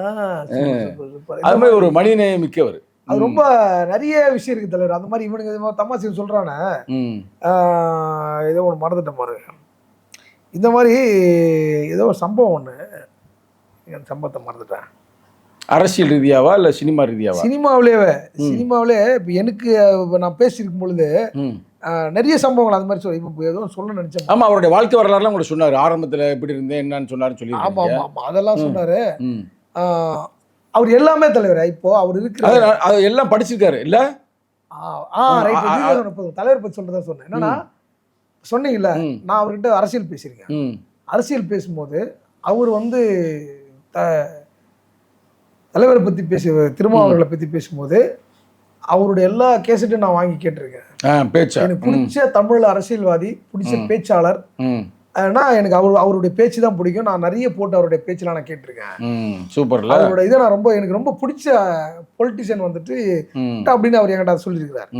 அது மாதிரி ஒரு மனிதநேயம் மிக்கவர். அது ரொம்ப நிறைய விஷயம் இருக்கு தலைவர். அந்த மாதிரி இவனுக்கு தமாசி சொல்றானே, ஏதோ ஒன்று மறந்துட்டேன் பாருங்க. இந்த மாதிரி ஏதோ ஒரு சம்பவம் ஒன்று, சம்பவத்தை மறந்துட்டேன். அரசியல் ரீதியாவா இல்லை சினிமா ரீதியாவா? சினிமாவிலே இப்போ எனக்கு நான் பேசியிருக்கும் பொழுது நிறைய சம்பவங்கள் அது மாதிரி சொல்லி இப்போ ஏதோ சொல்ல நினைச்சேன். ஆமா, அவருடைய வாழ்க்கை வரலாறுலாம் கூட சொன்னார். ஆரம்பத்தில் எப்படி இருந்தேன் என்னன்னு சொன்னாரு சொல்லி. ஆமா ஆமா ஆமா, அதெல்லாம் சொன்னாரு. அவர் எல்லாமே தலைவர். இப்போ அவர் இருக்கிற அது எல்லாம் படிச்சிருக்காரு இல்ல? தலைவர் பத்தி சொல்றதா சொன்னேன். என்னன்னா சொன்னீங்கல்ல, நான் அவர்கிட்ட அரசியல் பேசியிருக்கேன். அரசியல் பேசும்போது அவர் வந்து தலைவரை பத்தி திருமாவர்களை பத்தி பேசும்போது அவருடைய எல்லா கேசட்டும் நான் வாங்கி கேட்டிருக்கேன். எனக்கு பிடிச்ச தமிழ் அரசியல்வாதி, பிடிச்ச பேச்சாளர், எனக்கு அவருடைய பேச்சு தான் பிடிக்கும். நான் நிறைய போட்டு அவருடைய பேச்செல்லாம் நான் கேட்டிருக்கேன். சூப்பர்ல. அவரோட இதை நான் எனக்கு ரொம்ப பிடிச்ச பொலிட்டிஷியன் வந்துட்டு அப்படின்னு அவர் என்கிட்ட சொல்லியிருக்கிறார்.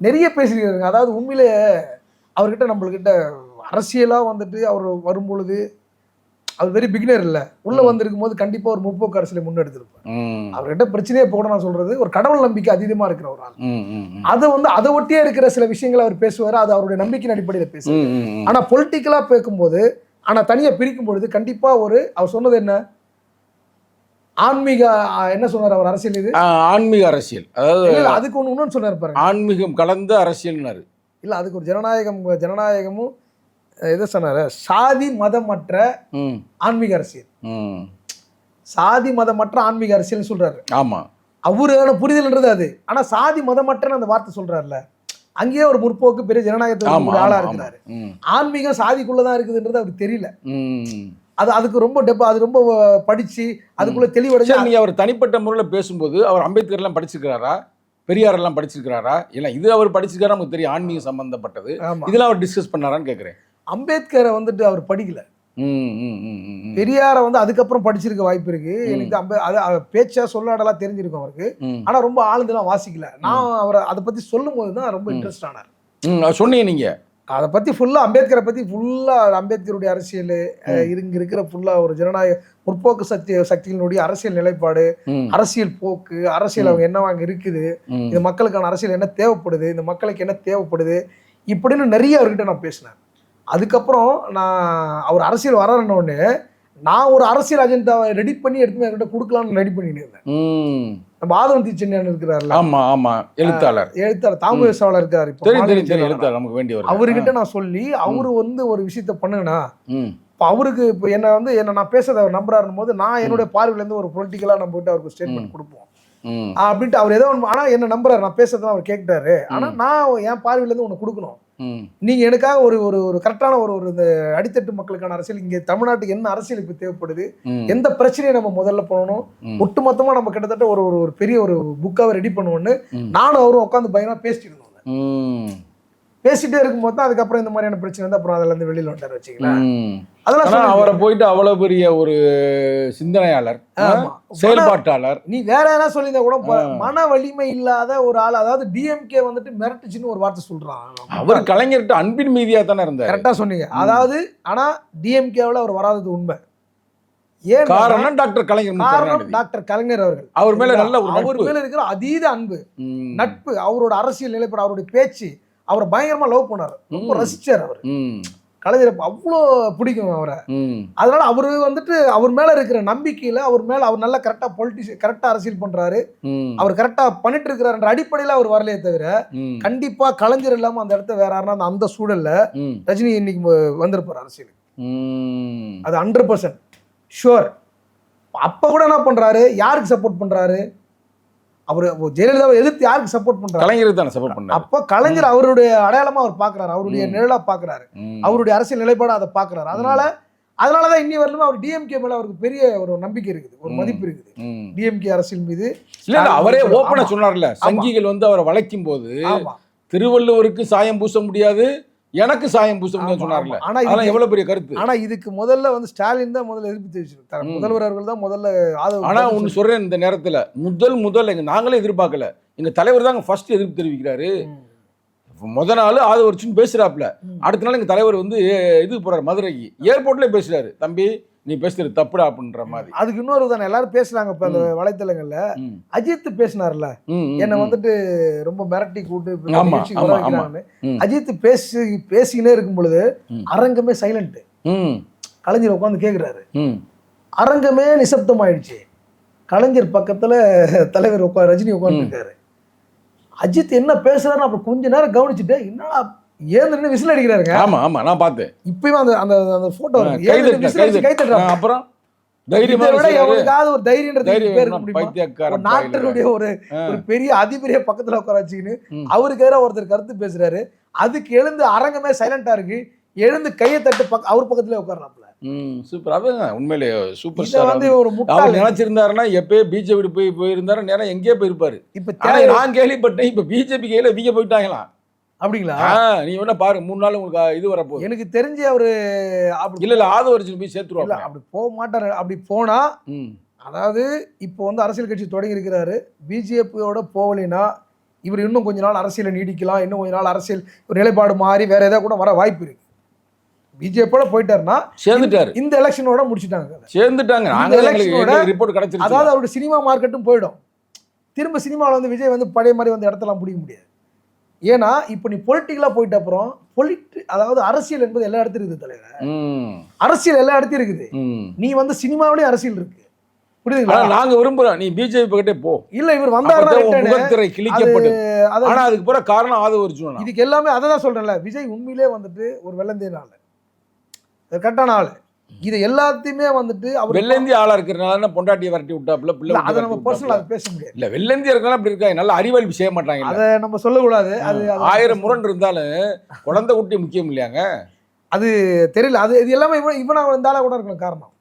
நிறைய பேசியிருக்காருங்க. அதாவது உண்மையிலே அவர்கிட்ட நம்மள்கிட்ட அரசியலா வந்துட்டு அவர் வரும்பொழுது அவர் வெரி பிகினர் இல்லை, உள்ள வந்திருக்கும் போது கண்டிப்பா ஒரு முற்போக்கு அரசியலை முன்னெடுத்திருப்பார். அவர்கிட்ட பிரச்சனையே போட நான் சொல்றது, ஒரு கடவுள் நம்பிக்கை அதிகமா இருக்கிற ஒரு ஆள். அதை வந்து அதை ஒட்டியே இருக்கிற சில விஷயங்களை அவர் பேசுவார். அது அவருடைய நம்பிக்கையின் அடிப்படையில் பேசுவார். ஆனா பொலிட்டிக்கலா பேசும்போது, ஆனா தனியா பிரிக்கும் பொழுது கண்டிப்பா அவர் சொன்னது என்ன, ஆன்மீக என்ன சொன்னார் அவர் அரசியல், இது ஆன்மீக அரசியல். அதாவது அதுக்கு ஒண்ணு சொன்னார் பாருங்க, ஆன்மீகம் கலந்த அரசியல் இல்ல, அதுக்கு ஒரு ஜனநாயகமும் எதை சொன்னாரு, சாதி மதமற்ற ஆன்மீக அரசியல். சாதி மதமற்ற ஆன்மீக அரசியல் சொல்றாரு. ஆமா, அவரான புரிதல்ன்றது அது. ஆனா சாதி மதமற்ற அந்த வார்த்தை சொல்றாருல, அங்கேயே ஒரு முற்போக்கு பெரிய ஜனநாயகத்துக்கு ஆளா இருக்கிறாரு. ஆன்மீகம் சாதிக்குள்ளதான் இருக்குதுன்றது அவருக்கு தெரியல. அதுக்கு ரொம்ப அது ரொம்ப படிச்சு அதுக்குள்ள தெளிவடைஞ்சு. நீங்க அவர் தனிப்பட்ட முறையில் பேசும்போது அவர் அம்பேத்கர் எல்லாம் படிச்சிருக்கிறாரா, பெரியார் எல்லாம் படிச்சிருக்கிறாரா? இல்லை இது அவர் படிச்சிருக்காரா நமக்கு தெரியும், ஆன்மீகம் சம்பந்தப்பட்டது. இதெல்லாம் அவர் டிஸ்கஸ் பண்ணாரான்னு கேட்குறேன். அம்பேத்கரை வந்துட்டு அவர் படிக்கல. ம், ம், ம், ம், ம். பெரியாரை வந்து அதுக்கப்புறம் படிச்சிருக்க வாய்ப்பு இருக்கு. எனக்கு பேச்சா சொல்லாடலா தெரிஞ்சிருக்கும் அவருக்கு. ம். ஆனா ரொம்ப ஆழ்ந்துலாம் வாசிக்கல. நான் அவரை அதை பத்தி சொல்லும் போது தான் ரொம்ப இன்ட்ரெஸ்ட் ஆனார். அது சொன்னீங்க நீங்க. அதை பத்தி ஃபுல்லா அம்பேத்கரை பத்தி ஃபுல்லா அம்பேத்கருடைய அரசியல், இங்க இருக்கிற ஃபுல்லா ஒரு ஜனநாயக முற்போக்கு சக்திகளினுடைய அரசியல் நிலைப்பாடு, ம், அரசியல் போக்கு, அரசியல் அவங்க என்னவா அங்க இருக்குது, ம், இந்த மக்களுக்கான அரசியல் என்ன தேவைப்படுது, இந்த மக்களுக்கு என்ன தேவைப்படுது, இப்படின்னு நிறைய அவர்கிட்ட நான் பேசினேன். அதுக்கப்புறம் நான் அவர் அரசியல் வராருன்னொடனே நான் ஒரு அரசியல் அஜெண்டாவை ரெடி பண்ணி எடுத்து அவர்கிட்ட கொடுக்கலாம்னு ரெடி பண்ணிட்டு இருந்தேன். ம். நம்ம ஆதவந்தி சென்னையான் இருக்கிறார்ல, ஆமா ஆமா, எழுத்தாளர். தாமு வேசாளர் இருக்காரு, இப்போ தெரியும் தெரியும் தெரியும், எழுத்தாளர் நமக்கு வேண்டியவர். அவர்கிட்ட நான் சொல்லி அவரு வந்து ஒரு விஷயத்த பண்ணுங்கண்ணா. ம், இப்போ அவருக்கு இப்போ என்ன நான் பேசுறதை அவர் நம்புறாருன்னு போது நான் என்னுடைய பார்வையிலேருந்து ஒரு பொலிட்டிக்கலாக நம்ம கிட்ட அவருக்கு ஸ்டேட்மெண்ட் கொடுப்போம் ம், அப்படின்ட்டு அவர் ஏதோ ஒன்று. ஆனால் என்ன நம்புறாரு, நான் பேசுறதுலாம் அவர் கேட்டாரு. ஆனால் நான் என் பார்வையிலேருந்து ஒன்று கொடுக்கணும். ம், நீங்க எனக்காக ஒரு ஒரு ஒரு கரெக்டான ஒரு இந்த அடித்தட்டு மக்களுக்கான அரசியல், இங்கே தமிழ்நாட்டுக்கு என்ன அரசியல் இப்போ தேவைப்படுது, ம், எந்த பிரச்சனையை நம்ம முதல்ல பண்ணணும், ம். ஒட்டுமொத்தமா நம்ம கிட்டத்தட்ட ஒரு ஒரு பெரிய ஒரு புக்காவை ரெடி பண்ணுவோன்னு ம். நானும் அவரும் உட்காந்து பயங்கரமா பேசிட்டு இருந்தோம். ம், பேசிட்டே இருக்கும்போது தான் அதுக்கப்புறம் இந்த மாதிரியான பிரச்சனை வந்து அப்புறம் அதுல இருந்து வெளியில வந்துட்டாரு வச்சுக்கலாம். ம். அதெல்லாம் ஆனா சொல்லுங்க. அவரை போயிட்டு அவ்வளவு பெரிய ஒரு சிந்தனையாளர், ஆமா. செயல்பாட்டாளர். நீ வேற என்ன சொல்லியிருந்தா கூட மன வலிமை இல்லாத ஒரு ஆள், அதாவது டிஎம்கே வந்துட்டு மிரட்டுச்சுன்னு ஒரு வார்த்தை சொல்றான். அவர் கலைஞர்கிட்ட அன்பின் மீதியா தானே இருந்தார். கரெக்டா சொன்னீங்க. அதாவது ஆனா டிஎம்கேவில் அவர் வராதது உண்மை. ஏன் காரணம் டாக்டர் கலைஞர் மு. காரணம் கருணாநிதி. டாக்டர் கலைஞர் அவர்கள். அவர் மேல நல்ல ஒரு அவர் நட்பு. மேல இருக்கிற அதீத அன்பு, ம், நட்பு, அவரோட அரசியல் நிலைப்பாடு, அவருடைய பேச்சு, அவரை பயங்கரமா லவ் பண்ணாரு, ரொம்ப ரசிச்சார் அவர். ம், கலைஞர் அவ்வளோ பிடிக்கும் அவரை. ம், அதனால அவரு வந்துட்டு அவர் மேல இருக்கிற நம்பிக்கையில அவர் நல்லா கரெக்டா அரசியல் பண்றாரு, ம், அவர் கரெக்டா பண்ணிட்டு இருக்கிறாருன்ற அடிப்படையில அவர் வரலையே தவிர ம், கண்டிப்பா கலைஞர் இல்லாம அந்த இடத்த வேற யாருன்னா அந்த சூழல்ல ம், ரஜினி இன்னைக்கு வந்திருப்பார் அரசியலுக்கு. ம். அது 100% ஷுவர். அப்ப கூட என்ன பண்றாரு, யாருக்கு சப்போர்ட் பண்றாரு, அவரு ஜெயலலிதாவை எதிர்த்து யாருக்கு சப்போர்ட் பண்றாரு, கலைஞருக்கு தானே சப்போர்ட் பண்ணார். அப்ப கலைஞர் அவருடைய அடையாளமா அவர் பாக்குறாரு, அவருடைய நிழலா பாக்குறாரு, ம், அவருடைய அரசியல் நிலைப்பாடு அதை பாக்குறாரு. அதனாலதான் இன்னி வரலுமே அவர் டிஎம்கே மேல அவருக்கு பெரிய ஒரு நம்பிக்கை இருக்குது, ஒரு மதிப்பு இருக்குது ம். டிஎம்கே அரசியல் மீது. இல்ல இல்ல, அவரே ஓப்பனா ஆமா. சொன்னார்ல, சங்கிகள் வந்து அவரை வளைக்கும் போது ஆமா. திருவள்ளுவருக்கு சாயம் பூச முடியாது, எனக்கு சாயம் பூச முடியாது ஆமா, சொன்னார்ல. ஆமா. ஆனா அதெல்லாம் எவ்வளவு பெரிய கருத்து. ஆனா இதுக்கு முதல்ல வந்து ஸ்டாலின் தான் முதல்ல எதிர்ப்பு தெரிவிச்சிருக்காரு. முதல்வர் அவர்கள் தான் முதல்ல ஆனா ஒண்ணு சொல்றேன், இந்த நேரத்துல முதல் நாங்களே எதிர்பார்க்கல, எங்க தலைவர் தாங்க ஃபர்ஸ்ட் எதிர்ப்பு தெரிவிக்கிறாரு. முத நாள் ஆதவர்ச்சின்னு பேசுறாப்ல, அடுத்த நாள் எங்க தலைவர் வந்து இது போறாரு மதுரைக்கு, ஏர்போர்ட்ல பேசுறாரு, தம்பி நீ பேசுறது தப்புடா அப்படின்ற மாதிரி. அதுக்கு இன்னொரு தானே எல்லாரும் பேசுறாங்க இப்ப அந்த வலைத்தளங்கள்ல. ம், அஜித் பேசினார்ல, ம், ம், என்ன வந்துட்டு ரொம்ப மிரட்டி கூட்டு ஆமா, நிகழ்ச்சிக்கு ஆமா, வர வைக்கிறாங்கன்னு. ம். அஜித் பேசிக்கினே இருக்கும் பொழுது ம். அரங்கமே சைலண்ட். ம், கலைஞர் உட்காந்து கேக்குறாரு, ம், அரங்கமே நிசப்தம் ஆயிடுச்சு. கலைஞர் பக்கத்துல தலைவர் ரஜினி உட்கார்ந்து இருக்காரு. அஜித் என்ன பேசுறாருன்னு அப்புறம் கொஞ்ச நேரம் கவனிச்சுட்டு என்னடா ஏன்னு விசில் அடிக்கிறாருங்க. ஆமா ஆமா, நான் பார்த்தேன். இப்பயும் அந்த அந்த அந்த போட்டோ கை தட்டுறாங்க. அப்புறம் தைரியமா எவனுக்காவது ஒரு தைரியன்றது பேர் இருக்க முடியுமா? பைத்தியக்கார ஒரு நாட்டினுடைய ஒரு பெரிய அதிபெரிய பக்கத்துல உட்கார வச்சுக்கின்னு அவருக்கு எதிராக ஒருத்தர் கருத்து பேசுறாரு. அதுக்கு எழுந்து அரங்கமே சைலண்டா இருக்கு, எழுந்து கையை தட்டு அவர் பக்கத்துல உட்கார்றாப்ல. சூப்பர். அதான் உண்மையிலே சூப்பர் இத ஸ்டார். வந்து ஒரு அவர் முட்டாள் நினைச்சிருந்தாருன்னா எப்பயே பிஜேபி போயிருந்தாரு, நேரம் எங்கேயே போயிருப்பாரு. இப்ப ஆனா நான் கேள்விப்பட்டேன், இப்ப பிஜேபி கையில இவங்க போயிட்டாங்களாம். அப்படிங்களா? நீ வேணா பாரு, 3 நாள் உங்களுக்கு இது வரப்போகுது. எனக்கு தெரிஞ்சு அவரு இல்ல ஆதவர்ஜன் போய் சேர்த்துருவாங்க. அப்படி போக மாட்டாரு. அப்படி போனா ம், அதாவது இப்போ வந்து அரசியல் கட்சி தொடங்கி இருக்கிறாரு, பிஜேபியோட போகலைன்னா இவர் இன்னும் கொஞ்ச நாள் அரசியலை நீடிக்கலாம், இன்னும் கொஞ்ச நாள் அரசியல் ஒரு நிலைப்பாடு மாறி வேற ஏதாவது கூட வர வாய்ப்பு இருக்கு. பிஜேபியோட போயிட்டாருன்னா சேர்ந்துட்டாரு, இந்த எலெக்ஷனோட முடிச்சுட்டாங்க. சேர்ந்துட்டாங்க. இந்த எலெக்ஷனோட ரிப்போர்ட் கிடைச்சிருச்சு. அதாவது அவருடைய சினிமா மார்க்கெட்டும் போயிடும். திரும்ப சினிமாவில் வந்து விஜய் வந்து பழைய மாதிரி வந்து இடத்தெல்லாம் பிடிக்க முடியாது. ஏன்னா இப்போ நீ பொலிட்டிக்கலா போயிட்ட அப்புறம் அதாவது அரசியல் என்பது எல்லா இடத்துலையும் இருக்குது தலைவர். அரசியல் எல்லா இடத்தையும் இருக்குது. நீ வந்து சினிமாவிலேயே அரசியல் இருக்கு, புரியுதுங்களா? நாங்க விரும்புறோம் நீ பிஜேபி பக்கத்தே போ. இல்ல இவர் வந்தாருன்னா முகத்திரை கிழிக்கப்பட்டு, ஆனா அதுக்கு போற காரணம் ஆதவர்ஜன். இதுக்கு எல்லாமே அதை தான் சொல்றேன்ல, விஜய் உண்மையிலே வந்துட்டு ஒரு வெள்ளந்தேன் ஆளு, கரெக்டான ஆளு. இது எல்லாத்தையுமே வந்துட்டு அவர் வெள்ளந்தி ஆளா இருக்கிறனால பொண்டாட்டியை வரட்டி விட்டாப்புல, பிள்ளை அதை நம்ம பர்சனலா பேச முடியாது. இல்ல வெள்ளந்தி இருக்கிறனால அப்படி இருக்காங்க, நல்ல அறிவாளி செய்ய மாட்டாங்க. அதை நம்ம சொல்லக்கூடாது. அது 1000 முரண் இருந்தாலும் குழந்தை குட்டி முக்கியம் இல்லையாங்க. அது தெரியல. அது இது எல்லாமே இவனா இருந்தால கூட இருக்கலாம் காரணம்.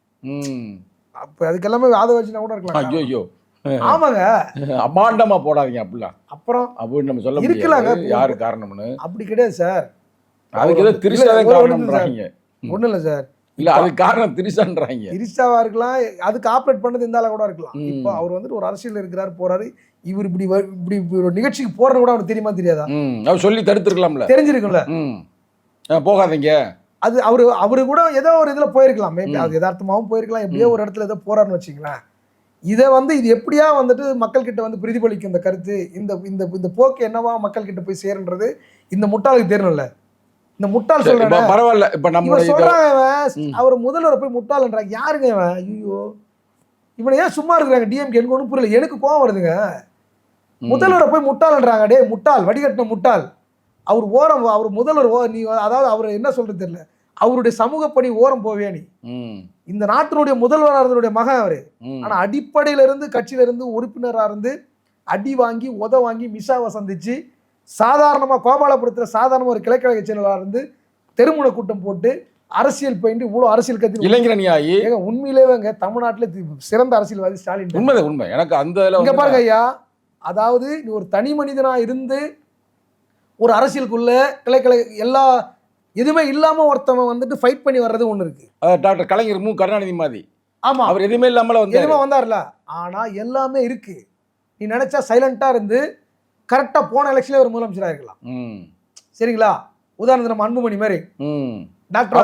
அப்ப அதுக்கு எல்லாமே ஆதவர்ஜனா கூட இருக்கலாம். ஐயோ ஆமாங்க, அபாண்டமா போடாதீங்க அப்படிலாம். அப்புறம் அப்படி நம்ம சொல்ல இருக்கலாங்க. முடியாது யாரு காரணம்னு. அப்படி கிடையாது சார். அதுக்கு ஏதோ திரிசாதான் காரணம்ன்றாங்க. ஒண்ணும் இல்ல சார், இல்ல அதுக்கு காரணம் திரிசான்றாங்க. திரிசாவா இருக்கலாம், அதுக்கு ஆப்ரேட் பண்ணது இந்த ஆளா கூட இருக்கலாம். இப்போ அவர் வந்துட்டு ஒரு அரசியல் இருக்கிறாரு, போறாரு, இவர் இப்படி இப்படி ஒரு நிகழ்ச்சிக்கு போறது கூட அவனுக்கு தெரியுமா தெரியாதா? அவர் சொல்லி தடுத்துருக்கலாம்ல, தெரிஞ்சிருக்கும்ல. போகாதீங்க. அது அவரு கூட ஏதோ ஒரு இதுல போயிருக்கலாம், மேபி அது யதார்த்தமாவும் போயிருக்கலாம், எப்படியோ ஒரு இடத்துல ஏதோ போறாருன்னு வச்சுங்களேன். இதை இது எப்படியா வந்துட்டு மக்கள் கிட்ட பிரதிபலிக்கும் இந்த கருத்து, இந்த இந்த இந்த போக்கு என்னவா மக்கள் கிட்ட போய் சேருன்றது இந்த முட்டாளுக்கு தெரியணும்ல. இந்த முட்டாள் சொல்றேன் பரவாயில்ல, இப்ப நம்ம சொல்றாங்க அவர் முதல்வரை போய் முட்டாள்ன்றாங்க. யாருங்க இவன்? ஐயோ, இவனை ஏன் சும்மா இருக்கிறாங்க டிஎம்கே? எனக்கு ஒன்றும் புரியல, எனக்கு கோவம் வருதுங்க. முதல்வரை போய் முட்டாள்ன்றாங்க. டே முட்டாள், வடிகட்டின முட்டாள். அவர் ஓரம், அவர் முதல்வர் நீ, அதாவது அவர் என்ன சொல்றது தெரியல, அவருடைய சமூக பணி ஓரம் போவே நீ. இந்த நாட்டினுடைய முதல்வராக இருந்தனுடைய மகன் அவரு. ஆனா அடிப்படையில இருந்து கட்சியில இருந்து உறுப்பினராக இருந்து அடி வாங்கி உத வாங்கி மிஷாவை சந்திச்சு சாதாரணமா கோபாலபுரத்துல சாதாரண ஒரு கிழக்கிழக்கு செயலாளராக இருந்து தெருமுனை கூட்டம் போட்டு அரசியல் பயின்று இவ்வளவு அரசியல் கட்சி இளைஞரணியாகி உண்மையிலேங்க தமிழ்நாட்டில் சிறந்த அரசியல்வாதி ஸ்டாலின். உண்மை. எனக்கு அந்த இங்க பாருங்க ஐயா, அதாவது நீ ஒரு தனி மனிதனா இருந்து ஒரு அரசியலுக்குள்ள கிளை எல்லா எதுவுமே இல்லாம ஒருத்தவன் ஃபைட் பண்ணி வர்றது ஒண்ணு இருக்கு. டாக்டர் கலைஞர் மு கருணாநிதி மாதிரி. ஆமா, அவர் எதுவுமே இல்லாமல எதுவுமே வந்தார்ல. ஆனா எல்லாமே இருக்கு. நீ நினைச்சா சைலண்டா இருந்து கரெக்டா போன எலெக்ஷன்ல ஒரு முதலமைச்சரா இருக்கலாம். சரிங்களா? உதாரணத்துக்கு நம்ம அன்புமணி மாதிரி டாக்டர்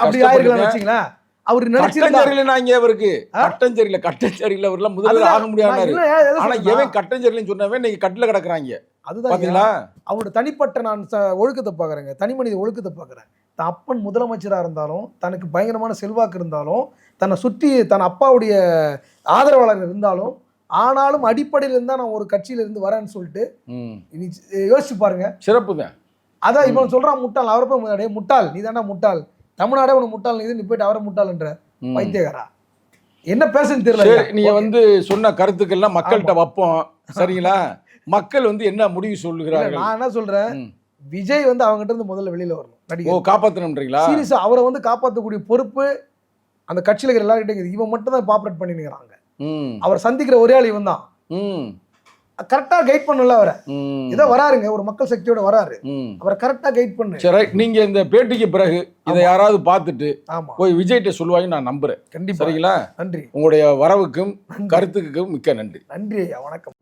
அப்படி ஆயிருக்கலாம் வச்சுங்களேன். அவர் நினைச்சிருந்தாங்க அவருக்கு கட்டஞ்சேரியில அவர்லாம் முதல்ல ஆக முடியாது. ஆனா எவன் கட்டஞ்சேரியிலன்னு சொன்னவன் இன்னைக்கு கட்டில கிடக்குறாங்க. அதுதான் அவரோட தனிப்பட்ட நான் ஒழுக்கத்தை பார்க்குறேங்க, தனி மனித ஒழுக்கத்தை பார்க்குறேன். தன் அப்பன் முதலமைச்சராக இருந்தாலும், தனக்கு பயங்கரமான செல்வாக்கு இருந்தாலும், தன்னை சுற்றி தன் அப்பாவுடைய ஆதரவாளர் இருந்தாலும், ஆனாலும் அடிப்படையில் இருந்தால் நான் ஒரு கட்சியில இருந்து வரேன்னு சொல்லிட்டு யோசிச்சு பாருங்க. சிறப்பு தான். அதான் இவன் சொல்றான் முட்டாள். அவரை போய் முட்டாள், நீ தானே முட்டாள், தமிழ்நாடே உனக்கு முட்டாள், நீ போயிட்டு அவரை முட்டாள்ன்ற வைத்தியகாரா என்ன பேசுன்னு தெரியல. நீங்க சொன்ன கருத்துக்கள்லாம் மக்கள்கிட்ட வைப்போம். சரிங்களா? மக்கள் என்ன முடிவு சொல்லுகிறார்கள்? நான் என்ன சொல்றேன், விஜய் அவங்ககிட்ட இருந்து முதல்ல வெளியில வரணும், நடிகர் காப்பாற்றணும்ன்றீங்களா? சீரியஸா அவரை காப்பாற்றக்கூடிய பொறுப்பு அந்த கட்சியில இருக்கிற எல்லார்கிட்ட. இவன் மட்டும் தான் பாப்புலேட் பண்ணிக்கிறாங்க. அவர் சந்திக்கிற ஒரே ஆள் இவன் தான். கரெக்டா கைட் பண்ணல அவரை. ஏதோ வராருங்க, ஒரு மக்கள் சக்தியோட வராரு, அவரை கரெக்டா கைட் பண்ணு. சரி, நீங்க இந்த பேட்டிக்கு பிறகு இதை யாராவது பார்த்துட்டு போய் விஜய்கிட்ட சொல்லுவாங்க நான் நம்புறேன். கண்டிப்பா. சரிங்களா? நன்றி. உங்களுடைய வரவுக்கும் கருத்துக்கும் மிக்க நன்றி. நன்றி ஐயா, வணக்கம்.